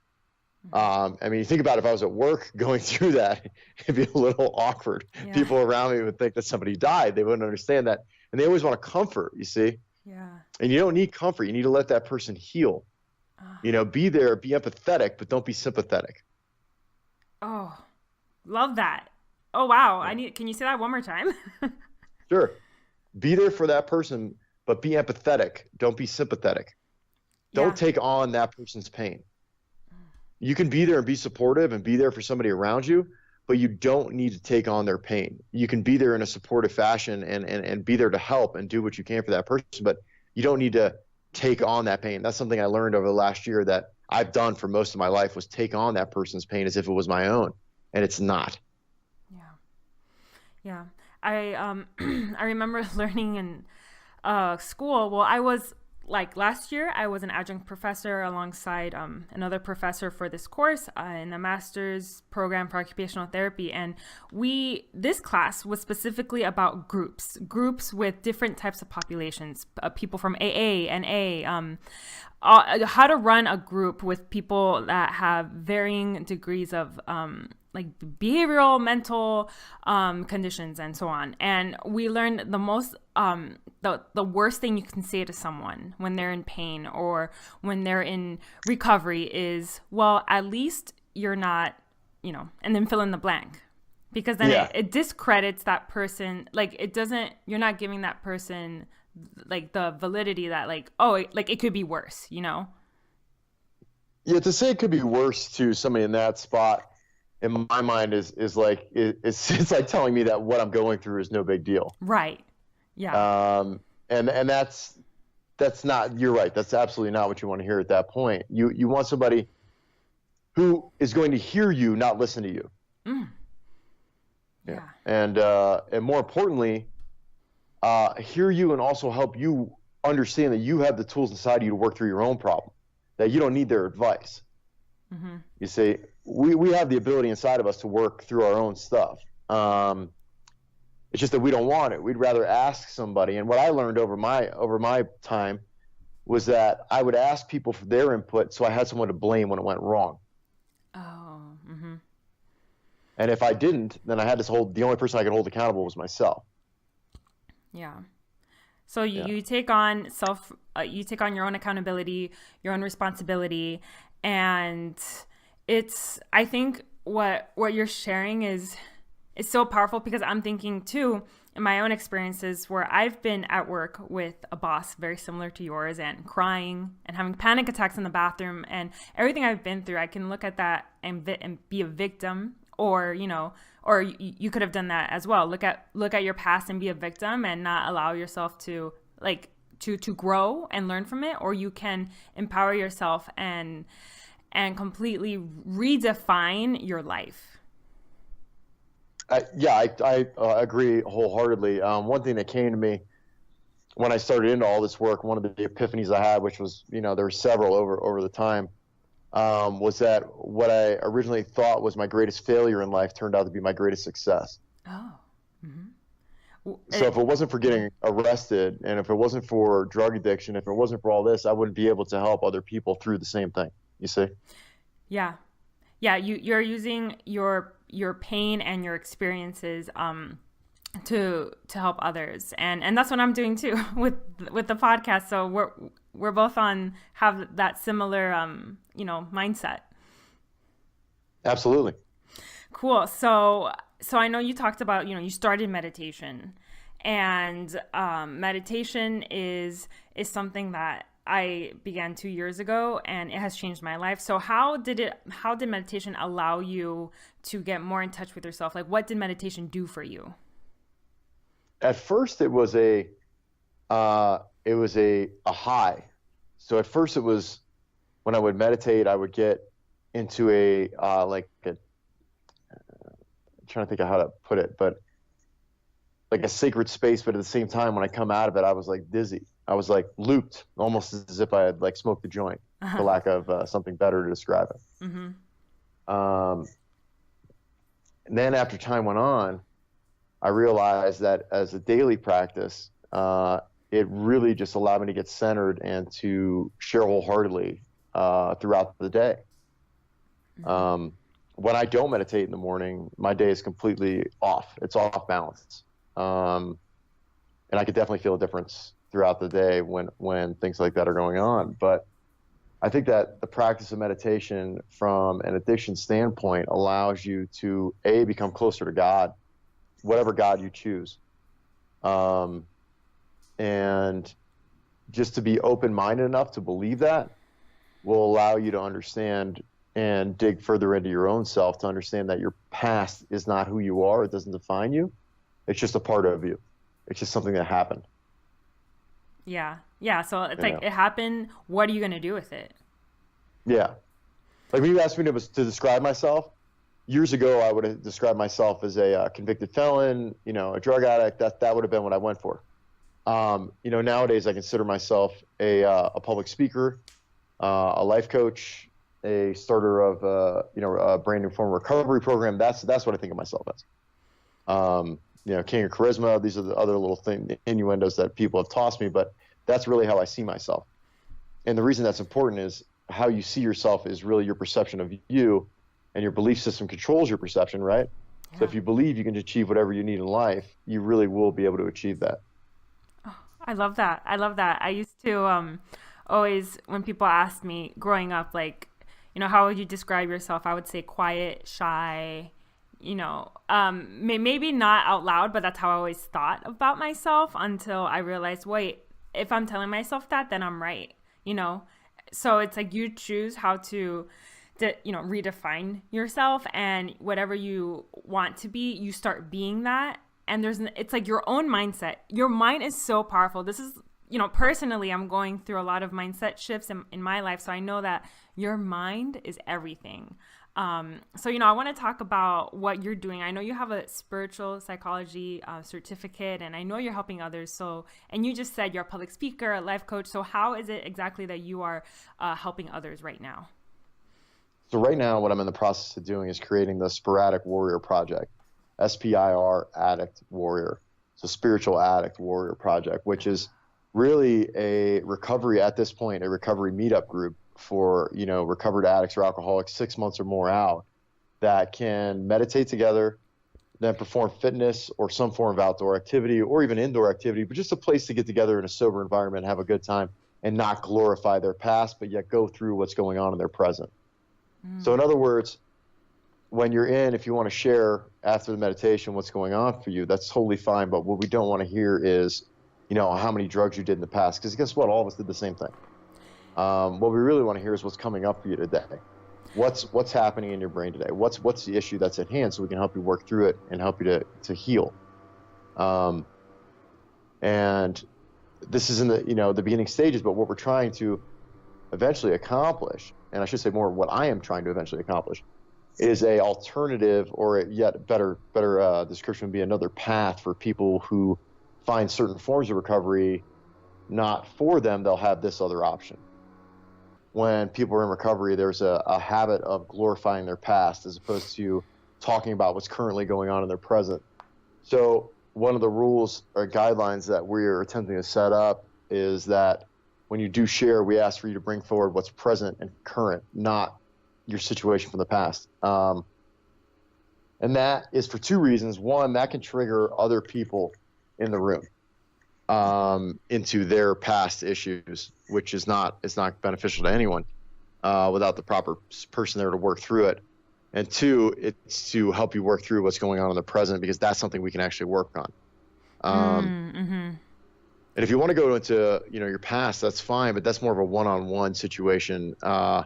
I mean, you think about it, if I was at work going through that, it'd be a little awkward. Yeah. People around me would think that somebody died. They wouldn't understand that. And they always want to comfort, you see? Yeah. And you don't need comfort. You need to let that person heal. Be there, be empathetic, but don't be sympathetic. Oh, love that. Oh, wow. Yeah. Can you say that one more time? Sure. Be there for that person, but be empathetic. Don't be sympathetic. Don't take on that person's pain. You can be there and be supportive and be there for somebody around you, but you don't need to take on their pain. You can be there in a supportive fashion and be there to help and do what you can for that person, but you don't need to take on that pain. That's something I learned over the last year that I've done for most of my life, was take on that person's pain as if it was my own, and it's not. Yeah. I remember learning in school. Well, I was last year, I was an adjunct professor alongside another professor for this course in the master's program for occupational therapy. And this class was specifically about groups with different types of populations, people from AA, NA, how to run a group with people that have varying degrees of behavioral, mental conditions, and so on. And we learned the most, the worst thing you can say to someone when they're in pain or when they're in recovery is, well, at least you're not, and then fill in the blank. Because then it discredits that person. You're not giving that person the validity that it could be worse, Yeah, to say it could be worse to somebody in that spot, in my mind, is like it's like telling me that what I'm going through is no big deal. Right. Yeah. And that's not. You're right. That's absolutely not what you want to hear at that point. You want somebody who is going to hear you, not listen to you. Yeah. And more importantly, hear you and also help you understand that you have the tools inside you to work through your own problem. That you don't need their advice. Mm-hmm. You see, we have the ability inside of us to work through our own stuff. It's just that we don't want it. We'd rather ask somebody. And what I learned over my time was that I would ask people for their input, so I had someone to blame when it went wrong. Oh. Mm-hmm. And if I didn't, then I had the only person I could hold accountable was myself. Yeah. So you take on you take on your own accountability, your own responsibility, and I think what you're sharing is so powerful, because I'm thinking too, in my own experiences where I've been at work with a boss very similar to yours and crying and having panic attacks in the bathroom, and everything I've been through, I can look at that and be a victim, or you could have done that as well. Look at your past and be a victim and not allow yourself to to grow and learn from it, or you can empower yourself and completely redefine your life. I agree wholeheartly. One thing that came to me when I started into all this work, one of the epiphanies I had, which was, there were several over the time, was that what I originally thought was my greatest failure in life turned out to be my greatest success. Oh. Mm-hmm. So if it wasn't for getting arrested, and if it wasn't for drug addiction, if it wasn't for all this, I wouldn't be able to help other people through the same thing. You see? Yeah. You're using your pain and your experiences to help others, and that's what I'm doing too with the podcast. So we're both have that similar mindset. Absolutely. Cool. So I know you talked about, you started meditation, and meditation is something that I began 2 years ago, and it has changed my life. So how did meditation allow you to get more in touch with yourself? What did meditation do for you? At first it was a high. So at first it was when I would meditate, I would get into a I'm trying to think of how to put it, but like a sacred space. But at the same time, when I come out of it, I was like dizzy. I was like looped, almost as if I had like smoked a joint, for lack of something better to describe it. And then after time went on, I realized that as a daily practice, it really just allowed me to get centered and to share wholeheartedly throughout the day. When I don't meditate in the morning, my day is completely off. It's off balance. And I could definitely feel a difference throughout the day when things like that are going on. But I think that the practice of meditation from an addiction standpoint allows you to, A, become closer to God, whatever God you choose. And just to be open-minded enough to believe that will allow you to understand and dig further into your own self to understand that your past is not who you are. It doesn't define you. It's just a part of you. It's just something that happened. Yeah. So it's like it happened. What are you going to do with it? Yeah. Like when you asked me to describe myself, years ago, I would have described myself as a convicted felon, a drug addict. That would have been what I went for. Nowadays I consider myself a public speaker, a life coach, a starter of a brand new form of recovery program. That's what I think of myself as. King of charisma. These are the other little innuendos that people have tossed me, but that's really how I see myself. And the reason that's important is how you see yourself is really your perception of you, and your belief system controls your perception, right? Yeah. So if you believe you can achieve whatever you need in life, you really will be able to achieve that. Oh, I love that. I used to always, when people asked me growing up, like, how would you describe yourself? I would say quiet, shy, maybe not out loud, but that's how I always thought about myself until I realized, wait, if I'm telling myself that, then I'm right, So it's like you choose how to redefine yourself, and whatever you want to be, you start being that. And it's like your own mindset. Your mind is so powerful. This is, personally, I'm going through a lot of mindset shifts in my life. So I know that your mind is everything. So, I want to talk about what you're doing. I know you have a spiritual psychology certificate, and I know you're helping others. So, and you just said you're a public speaker, a life coach. So how is it exactly that you are helping others right now? So right now, what I'm in the process of doing is creating the Spiraddict Warrior project, Spiraddict Warrior. So spiritual addict warrior project, which is really a recovery at this point, a recovery meetup group for, recovered addicts or alcoholics 6 months or more out that can meditate together, then perform fitness or some form of outdoor activity or even indoor activity, but just a place to get together in a sober environment and have a good time and not glorify their past, but yet go through what's going on in their present. So in other words, when you're if you want to share after the meditation what's going on for you, that's totally fine. But what we don't want to hear is, how many drugs you did in the past. Because guess what? All of us did the same thing. What we really want to hear is what's coming up for you today. What's happening in your brain today? What's the issue that's at hand, so we can help you work through it and help you to heal. And this is in the beginning stages, but what we're trying to eventually accomplish, and I should say more what I am trying to eventually accomplish, is a alternative, or a yet better description would be another path for people who find certain forms of recovery not for them. They'll have this other option. When people are in recovery, there's a habit of glorifying their past as opposed to talking about what's currently going on in their present. So one of the rules or guidelines that we're attempting to set up is that when you do share, we ask for you to bring forward what's present and current, not your situation from the past. And that is for two reasons. One, that can trigger other people in the room into their past issues, which is not beneficial to anyone without the proper person there to work through it. And two, it's to help you work through what's going on in the present, because that's something we can actually work on. And if you want to go into your past, that's fine, but that's more of a one-on-one situation. And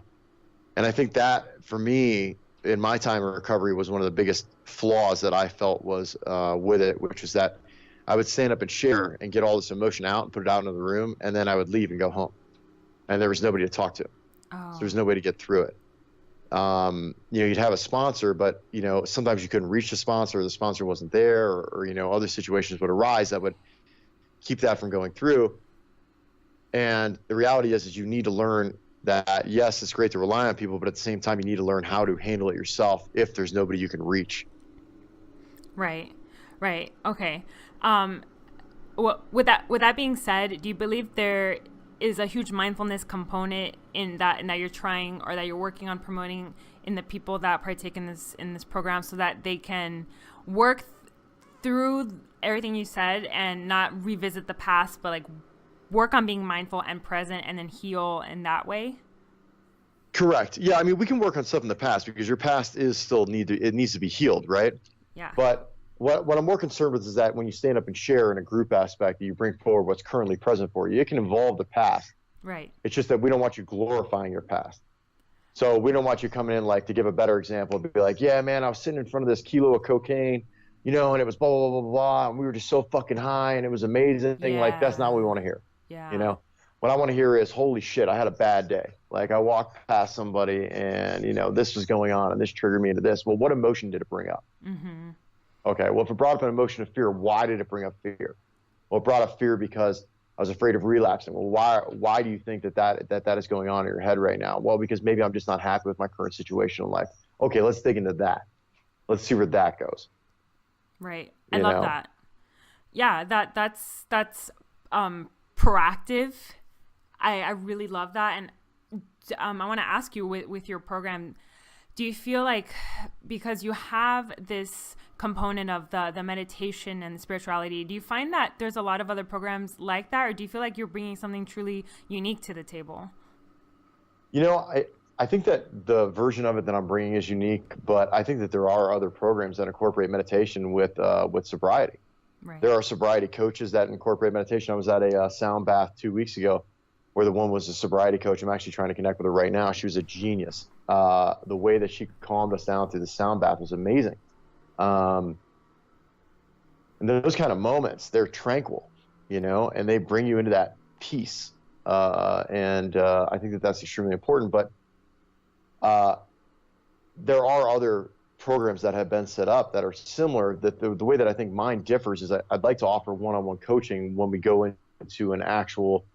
I think that, for me, in my time of recovery, was one of the biggest flaws that I felt was with it, which is that I would stand up and share and get all this emotion out and put it out into the room, and then I would leave and go home. and there was nobody to talk to. Oh. So there's no way to get through it. You'd have a sponsor, but sometimes you couldn't reach the sponsor wasn't there, or other situations would arise that would keep that from going through. And the reality is you need to learn that, yes, it's great to rely on people, but at the same time, you need to learn how to handle it yourself if there's nobody you can reach. Right. Okay. With that being said, do you believe there is a huge mindfulness component in that you're trying, or that you're working on promoting in the people that partake in this program, so that they can work through everything you said and not revisit the past, but like work on being mindful and present, and then heal in that way? Correct. Yeah, I mean, we can work on stuff in the past because your past is still needs to be healed, right? Yeah. But what I'm more concerned with is that when you stand up and share in a group aspect, you bring forward what's currently present for you. It can involve the past. Right. It's just that we don't want you glorifying your past. So we don't want you coming in, like, to give a better example, be like, yeah, man, I was sitting in front of this kilo of cocaine, and it was blah, blah, blah, blah, blah, and we were just so fucking high, and it was amazing. Yeah. Like, that's not what we want to hear. Yeah. What I want to hear is, holy shit, I had a bad day. Like, I walked past somebody and, this was going on and this triggered me into this. Well, what emotion did it bring up? Mm-hmm. Okay, well, if it brought up an emotion of fear, why did it bring up fear? Well, it brought up fear because I was afraid of relapsing. Well, why do you think that is going on in your head right now? Well, because maybe I'm just not happy with my current situation in life. Okay, let's dig into that. Let's see where that goes. Right. I love that. Yeah, that's proactive. I really love that. And I want to ask you, with your program, do you feel like, because you have this component of the meditation and the spirituality, do you find that there's a lot of other programs like that, or do you feel like you're bringing something truly unique to the table? I think that the version of it that I'm bringing is unique, but I think that there are other programs that incorporate meditation with sobriety. Right. There are sobriety coaches that incorporate meditation. I was at a sound bath 2 weeks ago where the one was a sobriety coach. I'm actually trying to connect with her right now. She was a genius. The way that she calmed us down through the sound bath was amazing. And those kind of moments, they're tranquil, and they bring you into that peace. And I think that that's extremely important. But there are other programs that have been set up that are similar. That the way that I think mine differs is I'd like to offer one-on-one coaching when we go into an actual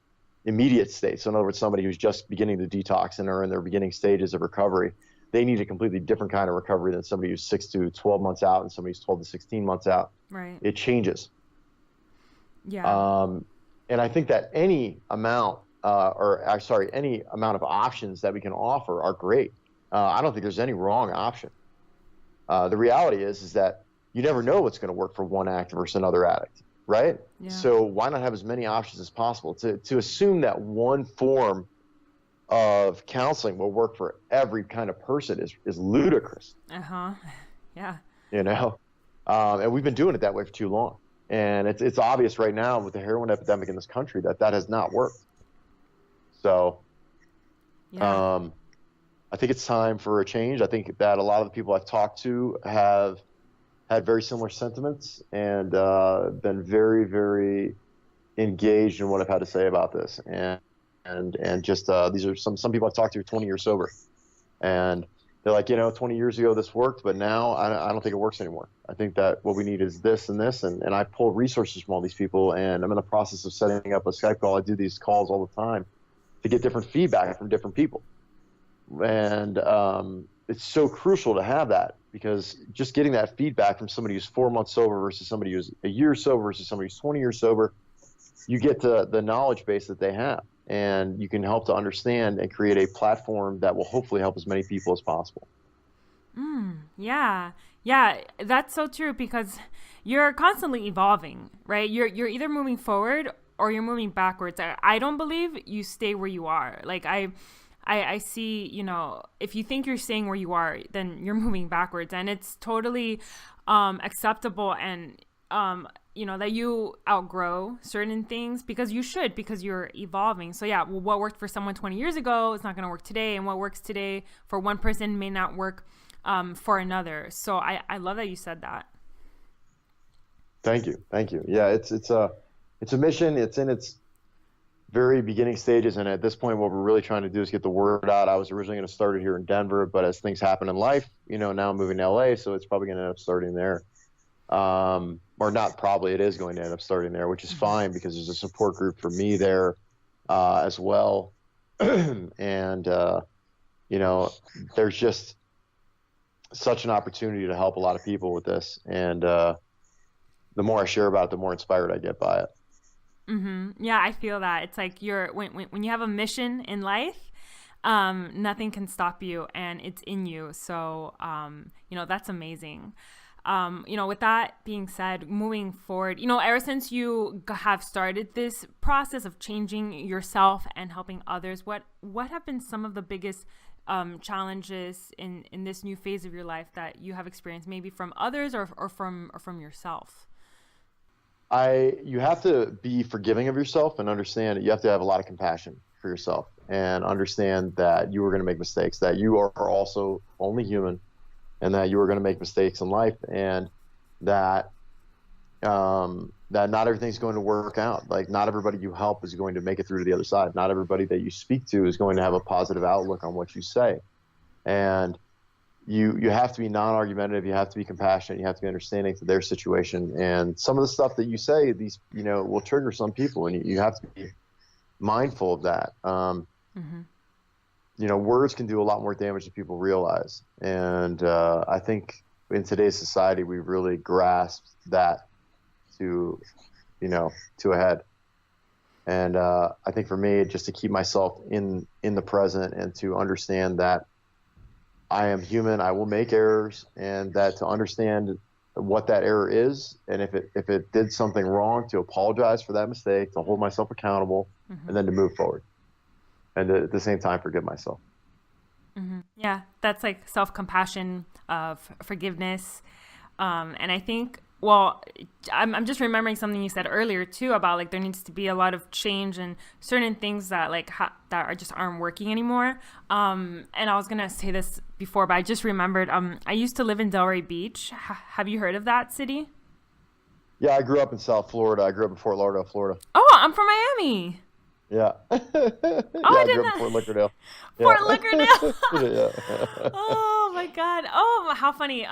immediate state. So in other words, somebody who's just beginning to detox and are in their beginning stages of recovery, they need a completely different kind of recovery than somebody who's 6 to 12 months out and somebody who's 12 to 16 months out. Right. It changes. Yeah. And I think that any amount any amount of options that we can offer are great. I don't think there's any wrong option. The reality is that you never know what's going to work for one addict versus another addict, right? Yeah. So why not have as many options as possible? To assume that one form of counseling will work for every kind of person is ludicrous. Yeah. And we've been doing it that way for too long. And it's obvious right now with the heroin epidemic in this country that has not worked. So, yeah. I think it's time for a change. I think that a lot of the people I've talked to have had very similar sentiments and been very, very engaged in what I've had to say about this. And just these are some people I've talked to 20 years sober, and they're like, 20 years ago this worked, but now I don't think it works anymore. I think that what we need is this and this, and I pull resources from all these people, and I'm in the process of setting up a Skype call. I do these calls all the time to get different feedback from different people. And it's so crucial to have that, because just getting that feedback from somebody who's 4 months sober versus somebody who's a year sober versus somebody who's 20 years sober, you get the knowledge base that they have, and you can help to understand and create a platform that will hopefully help as many people as possible. Yeah, that's so true, because you're constantly evolving, right? You're either moving forward or you're moving backwards. I don't believe you stay where you are. Like I see, if you think you're staying where you are, then you're moving backwards, and it's totally acceptable, and that you outgrow certain things, because you're evolving. So yeah, well, what worked for someone 20 years ago is not going to work today, and what works today for one person may not work for another. So I love that you said that. Thank you. Yeah, it's a mission. It's in its very beginning stages. And at this point, what we're really trying to do is get the word out. I was originally going to start it here in Denver, but as things happen in life, now I'm moving to LA, so it's probably going to end up starting there. Or not probably, it is going to end up starting there, which is fine because there's a support group for me there as well. And, there's just such an opportunity to help a lot of people with this. And the more I share about it, the more inspired I get by it. Mm-hmm. Yeah, I feel that. It's like when you have a mission in life, nothing can stop you, and it's in you. So, that's amazing. With that being said, moving forward, ever since you have started this process of changing yourself and helping others, what have been some of the biggest challenges in this new phase of your life that you have experienced, maybe from others or from yourself? You have to be forgiving of yourself and understand that you have to have a lot of compassion for yourself and understand that you are going to make mistakes, that you are also only human, and that you are going to make mistakes in life, and that that not everything's going to work out. Like, not everybody you help is going to make it through to the other side. Not everybody that you speak to is going to have a positive outlook on what you say. And you have to be non-argumentative. You have to be compassionate. You have to be understanding to their situation. And some of the stuff that you say, will trigger some people, and you have to be mindful of that. Words can do a lot more damage than people realize. And I think in today's society, we've really grasped that to a head. And I think for me, just to keep myself in the present and to understand that I am human, I will make errors, and that to understand what that error is, and if it did something wrong, to apologize for that mistake, to hold myself accountable, and then to move forward. And at the same time, forgive myself. Mm-hmm. Yeah, that's like self-compassion, forgiveness. And I think, I'm just remembering something you said earlier too about like there needs to be a lot of change and certain things that that aren't working anymore. And I was gonna say this before, but I just remembered. I used to live in Delray Beach. Have you heard of that city? Yeah, I grew up in South Florida. I grew up in Fort Lauderdale, Florida. Oh, I'm from Miami. Yeah. Oh, I grew up in Fort Lauderdale. Fort Lauderdale. Yeah. Oh my God. Oh, how funny.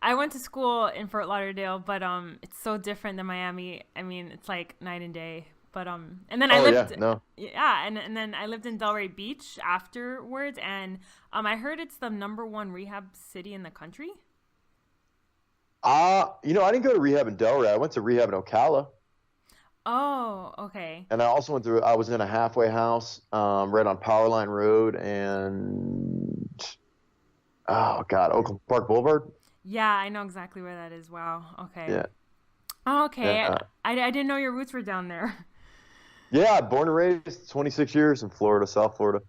I went to school in Fort Lauderdale, but it's so different than Miami. I mean, it's like night and day. But and then I lived and then I lived in Delray Beach afterwards, and I heard it's the #1 rehab city in the country. I didn't go to rehab in Delray. I went to rehab in Ocala. Oh, okay. And I was in a halfway house right on Powerline Road and, Oakland Park Boulevard. Yeah, I know exactly where that is. Wow. Okay. Yeah. Oh, okay. Yeah. I didn't know your roots were down there. Yeah, born and raised 26 years in Florida, South Florida.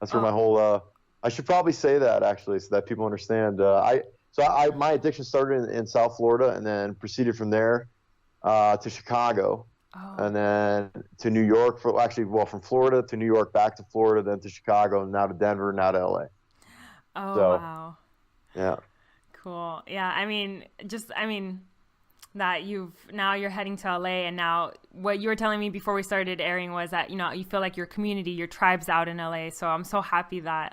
That's where my whole I should probably say that actually so that people understand. My addiction started in South Florida and then proceeded from there to Chicago. Oh. And then to New York, from Florida to New York, back to Florida, then to Chicago, now to Denver, now to LA. Wow. Yeah. Cool. Yeah. That you're heading to LA, and now what you were telling me before we started airing was that, you feel like your community, your tribe's out in LA. So I'm so happy that,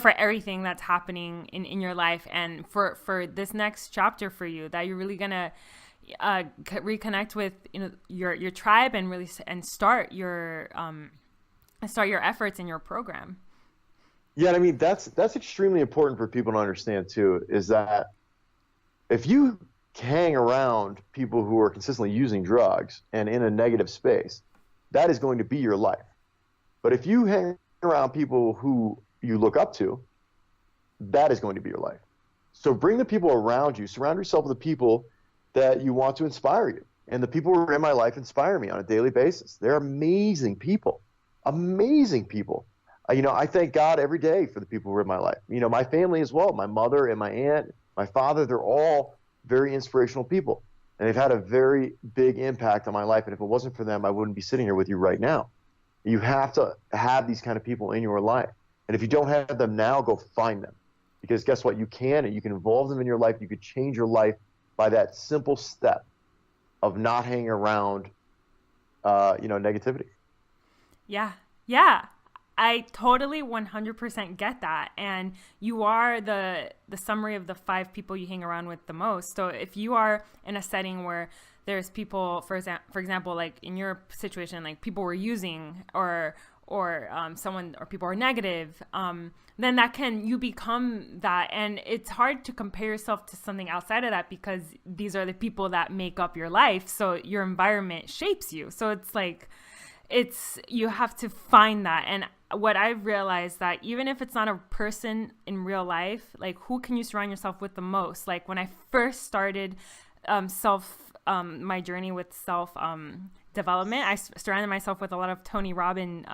for everything that's happening in your life and for this next chapter for you, that you're really going to reconnect with your tribe and really start your efforts in your program. Yeah, I mean that's extremely important for people to understand too, is that if you hang around people who are consistently using drugs and in a negative space, that is going to be your life. But if you hang around people who you look up to, that is going to be your life. So bring the people around you, surround yourself with the people that you want to inspire you. And the people who are in my life inspire me on a daily basis. They're amazing people. Amazing people. I thank God every day for the people who are in my life. My family as well, my mother and my aunt, my father, they're all very inspirational people. And they've had a very big impact on my life. And if it wasn't for them, I wouldn't be sitting here with you right now. You have to have these kind of people in your life. And if you don't have them now, go find them. Because guess what? You can involve them in your life. You could change your life by that simple step of not hanging around negativity. Yeah. Yeah. I totally 100% get that. And you are the summary of the 5 people you hang around with the most. So if you are in a setting where there's people, for example, like in your situation, like people were using or someone or people are negative, then you become that. And it's hard to compare yourself to something outside of that because these are the people that make up your life. So your environment shapes you. So it's like, you have to find that. And what I've realized that even if it's not a person in real life, like who can you surround yourself with the most? Like when I first started my journey with self development, I surrounded myself with a lot of Tony Robbins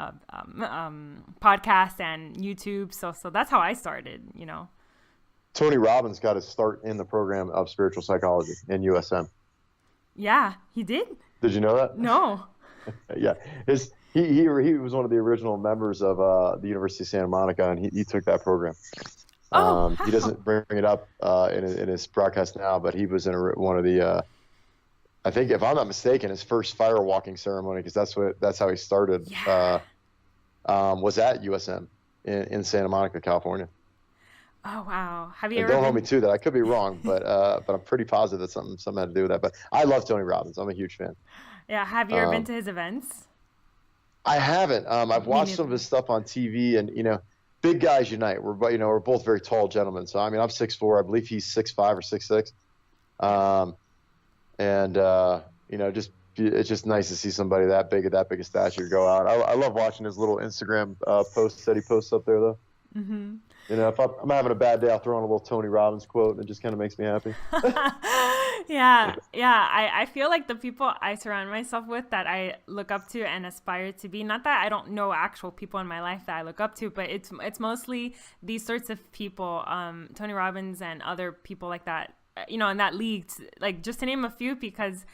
podcasts and YouTube. So that's how I started, Tony Robbins got his start in the program of spiritual psychology in USM. Yeah, he did. Did you know that? No. Yeah, he was one of the original members of the University of Santa Monica, and he took that program. He doesn't bring it up in his broadcast now, but he was in one of the I think, if I'm not mistaken, his first firewalking ceremony, because that's how he started. Yeah. Was at USM in Santa Monica, California. Oh wow! Have you ever? Don't hold me to that. I could be wrong, but I'm pretty positive that something had to do with that. But I love Tony Robbins. I'm a huge fan. Yeah. Have you ever been to his events? I haven't. I've watched some of his stuff on TV, and big guys unite. We're both very tall gentlemen. So I mean, I'm 6'4". I believe he's 6'5" or 6'6". It's just nice to see somebody that big a stature go out. I love watching his little Instagram posts that he posts up there, though. Mm-hmm. If I'm having a bad day, I'll throw in a little Tony Robbins quote, and it just kind of makes me happy. Yeah. I feel like the people I surround myself with that I look up to and aspire to be, not that I don't know actual people in my life that I look up to, but it's mostly these sorts of people, Tony Robbins and other people like that, in that league, like just to name a few, because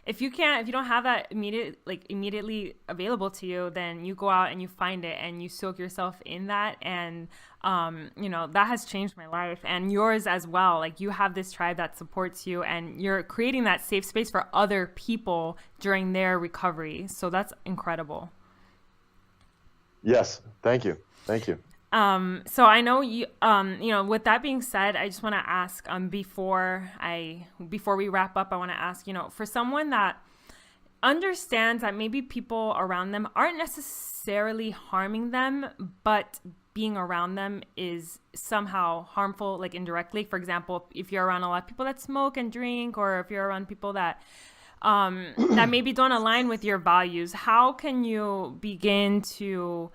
if you don't have that immediately available to you, then you go out and you find it and you soak yourself in that. And, that has changed my life and yours as well. Like you have this tribe that supports you and you're creating that safe space for other people during their recovery. So that's incredible. Yes. Thank you. So I know you, with that being said, I just want to ask, before we wrap up, I want to ask, for someone that understands that maybe people around them aren't necessarily harming them, but being around them is somehow harmful, like indirectly. For example, if you're around a lot of people that smoke and drink, or if you're around people that that maybe don't align with your values, how can you begin to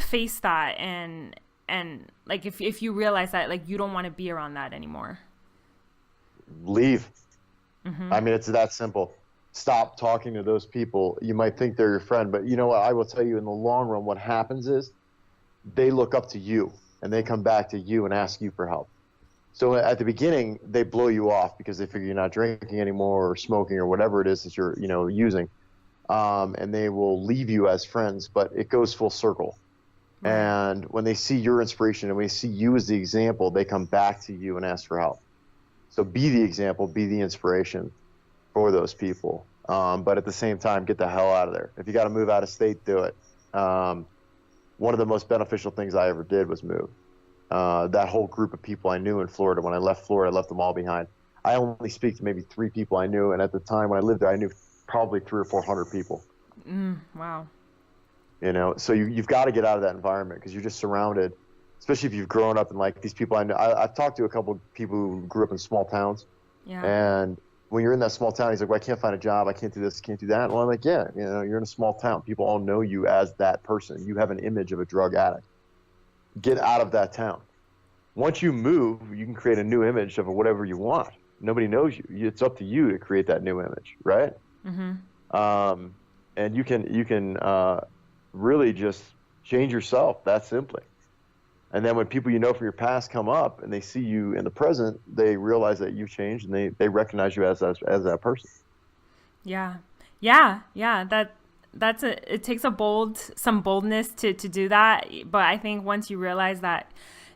face that and like if you realize that like you don't want to be around that anymore? Leave. Mm-hmm. I mean, it's that simple. Stop talking to those people. You might think they're your friend, but you know what? I will tell you, in the long run, what happens is they look up to you and they come back to you and ask you for help. So at the beginning, they blow you off because they figure you're not drinking anymore or smoking or whatever it is that you're using. And they will leave you as friends, but it goes full circle. Right. And when they see your inspiration and when they see you as the example, they come back to you and ask for help. So be the example, be the inspiration for those people. But at the same time, get the hell out of there. If you got to move out of state, do it. One of the most beneficial things I ever did was move. That whole group of people I knew in Florida, when I left Florida, I left them all behind. I only speak to maybe 3 people I knew. And at the time when I lived there, I knew probably 300 or 400 people. Wow. So you've got to get out of that environment because you're just surrounded, especially if you've grown up in like these people I know. I've talked to a couple of people who grew up in small towns. Yeah. And when you're in that small town, he's like, well, I can't find a job. I can't do this, can't do that. Well, I'm like, yeah, you're in a small town. People all know you as that person. You have an image of a drug addict. Get out of that town. Once you move, you can create a new image of whatever you want. Nobody knows you. It's up to you to create that new image, right? Mm-hmm. And you can really just change yourself that simply. And then when people from your past come up and they see you in the present, they realize that you've changed and they recognize you as that person. Yeah. It takes some boldness to do that. But I think once you realize that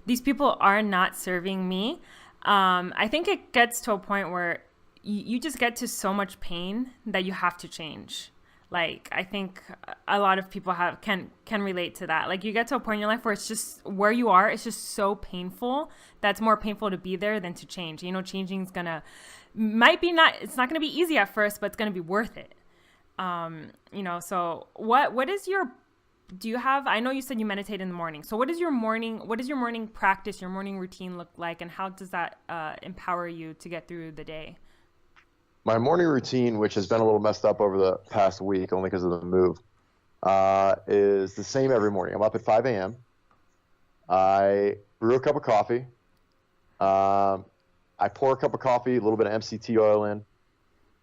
these people are not serving me, I think it gets to a point where you just get to so much pain that you have to change. Like, I think a lot of people can relate to that. Like, you get to a point in your life where it's just where you are, it's just so painful that's more painful to be there than to change. You know, changing is it's not gonna be easy at first, but it's gonna be worth it. You know, so what is your, do you have, I know you said you meditate in the morning. So what does your morning practice, your morning routine look like, and how does that empower you to get through the day? My morning routine, which has been a little messed up over the past week only because of the move, is the same every morning. I'm up at 5 a.m. I brew a cup of coffee. I pour a cup of coffee, a little bit of MCT oil in.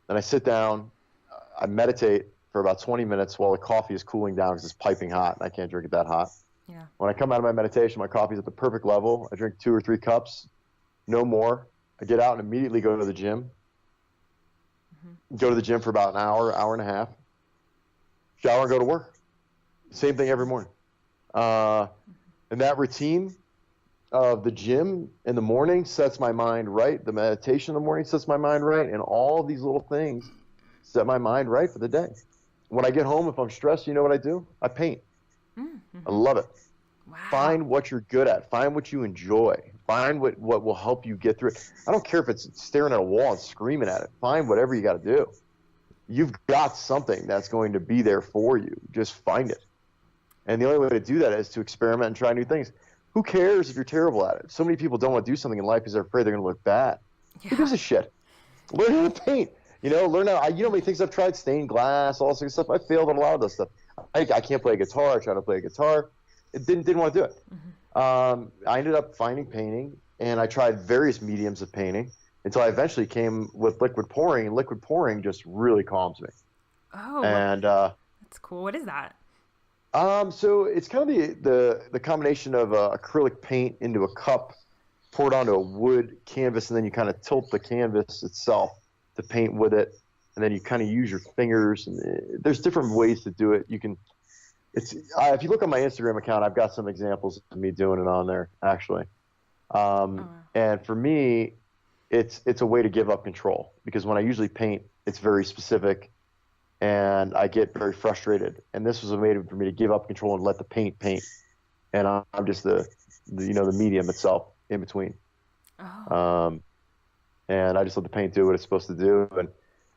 Then I sit down. I meditate for about 20 minutes while the coffee is cooling down because it's piping hot and I can't drink it that hot. Yeah. When I come out of my meditation, my coffee's at the perfect level. I drink 2 or 3 cups, no more. I get out and immediately go to the gym. Go to the gym for about an hour, hour and a half. Shower and go to work. Same thing every morning. And that routine of the gym in the morning sets my mind right. The meditation in the morning sets my mind right. And all these little things set my mind right for the day. When I get home, if I'm stressed, you know what I do? I paint. Mm-hmm. I love it. Wow. Find what you're good at. Find what you enjoy. Find what will help you get through it. I don't care if it's staring at a wall and screaming at it. Find whatever you got to do. You've got something that's going to be there for you. Just find it. And the only way to do that is to experiment and try new things. Who cares if you're terrible at it? So many people don't want to do something in life because they're afraid they're going to look bad. Yeah. Who gives a shit? Learn how to paint. You know, learn how. You know how many things I've tried? Stained glass, all sorts of stuff. I failed at a lot of this stuff. I can't play a guitar. I tried to play a guitar. It didn't want to do it. Mm-hmm. I ended up finding painting, and I tried various mediums of painting until I eventually came with liquid pouring, and liquid pouring just really calms me. Oh, and that's cool. What is that? So it's kind of the combination of acrylic paint into a cup, poured onto a wood canvas, and then you kind of tilt the canvas itself to paint with it, and then you kind of use your fingers. And there's different ways to do it. You can. If you look on my Instagram account, I've got some examples of me doing it on there, actually. And for me, it's a way to give up control, because when I usually paint, it's very specific, and I get very frustrated. And this was a way for me to give up control and let the paint. And I'm just the medium itself in between. Oh. And I just let the paint do what it's supposed to do. And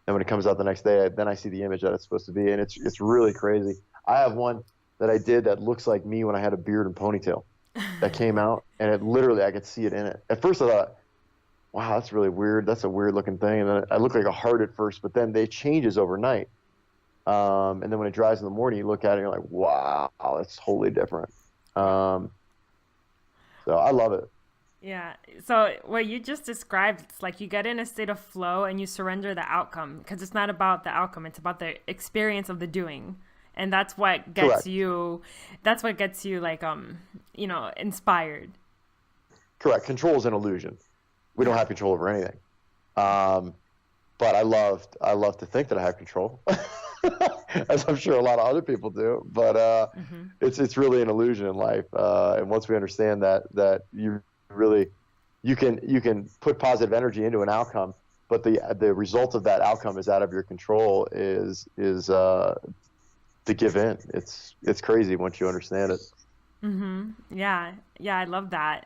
then when it comes out the next day, then I see the image that it's supposed to be, and it's really crazy. I have one that I did that looks like me when I had a beard and ponytail that came out, and it literally, I could see it in it. At first I thought, wow, that's really weird. That's a weird looking thing. And then I look like a heart at first, but then it changes overnight. And then when it dries in the morning, you look at it and you're like, wow, that's totally different. So I love it. Yeah. So what you just described, it's like you get in a state of flow and you surrender the outcome, because it's not about the outcome. It's about the experience of the doing. And that's what gets Correct. you, like, inspired. Correct. Control is an illusion. We don't have control over anything. But I love to think that I have control, as I'm sure a lot of other people do. But it's really an illusion in life. And once we understand that you can put positive energy into an outcome, but the result of that outcome is out of your control, is to give in. It's crazy once you understand it. Mm-hmm. Yeah, I love that.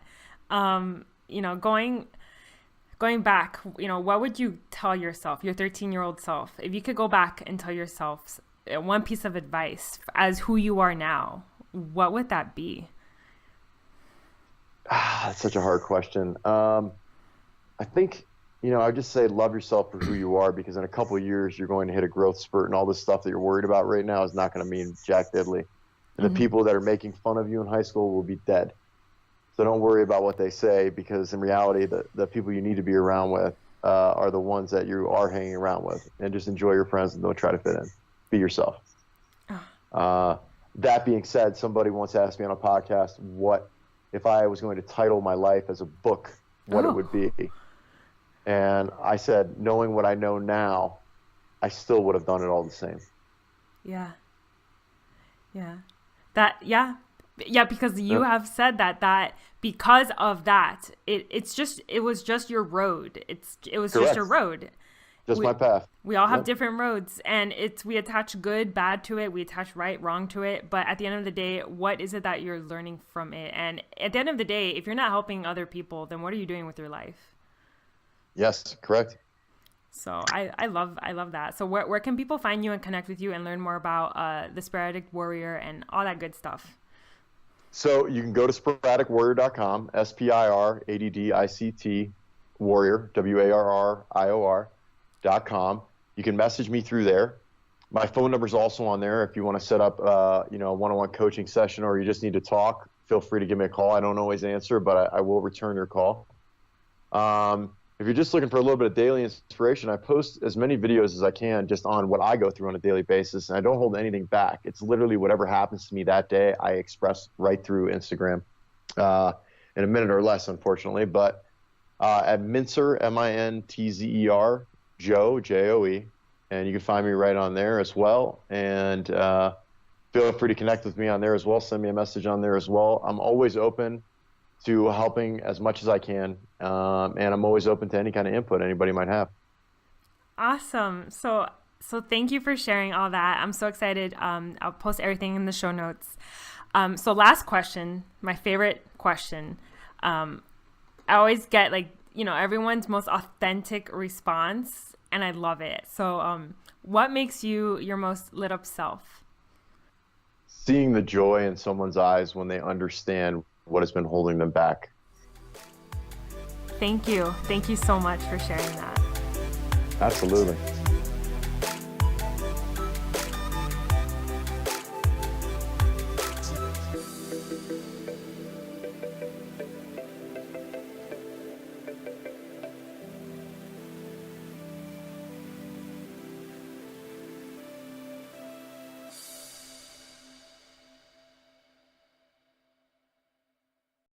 Going back, what would you tell yourself, your 13-year-old self, if you could go back and tell yourself one piece of advice as who you are now? What would that be? That's such a hard question. I think, I would just say love yourself for who you are, because in a couple of years you're going to hit a growth spurt, and all this stuff that you're worried about right now is not going to mean jack diddly. And the people that are making fun of you in high school will be dead. So don't worry about what they say, because in reality, the people you need to be around with are the ones that you are hanging around with. And just enjoy your friends and don't try to fit in. Be yourself. That being said, somebody once asked me on a podcast what if I was going to title my life as a book, what it would be. And I said, knowing what I know now, I still would have done it all the same. Yeah. Because you have said that because of that, it was just your road. It was Correct. just your road. just my path. We all have Yep. different roads, and we attach good, bad to it. We attach right, wrong to it. But at the end of the day, what is it that you're learning from it? And at the end of the day, if you're not helping other people, then what are you doing with your life? Yes, correct. So I love that. So where can people find you and connect with you and learn more about the Spiraddict Warrior and all that good stuff? So you can go to spiraddictwarrior.com, SPIRADDICT Warrior, WARRIOR.com. You can message me through there. My phone number is also on there. If you want to set up, a one-on-one coaching session, or you just need to talk, feel free to give me a call. I don't always answer, but I will return your call. If you're just looking for a little bit of daily inspiration, I post as many videos as I can just on what I go through on a daily basis, and I don't hold anything back. It's literally whatever happens to me that day, I express right through Instagram in a minute or less, unfortunately. But at Mintzer, Mintzer, Joe, Joe, and you can find me right on there as well. And feel free to connect with me on there as well. Send me a message on there as well. I'm always open to helping as much as I can, and I'm always open to any kind of input anybody might have. Awesome. So thank you for sharing all that. I'm so excited. I'll post everything in the show notes. So last question, my favorite question. I always get everyone's most authentic response, and I love it. So what makes you your most lit up self? Seeing the joy in someone's eyes when they understand what has been holding them back. Thank you. Thank you so much for sharing that. Absolutely.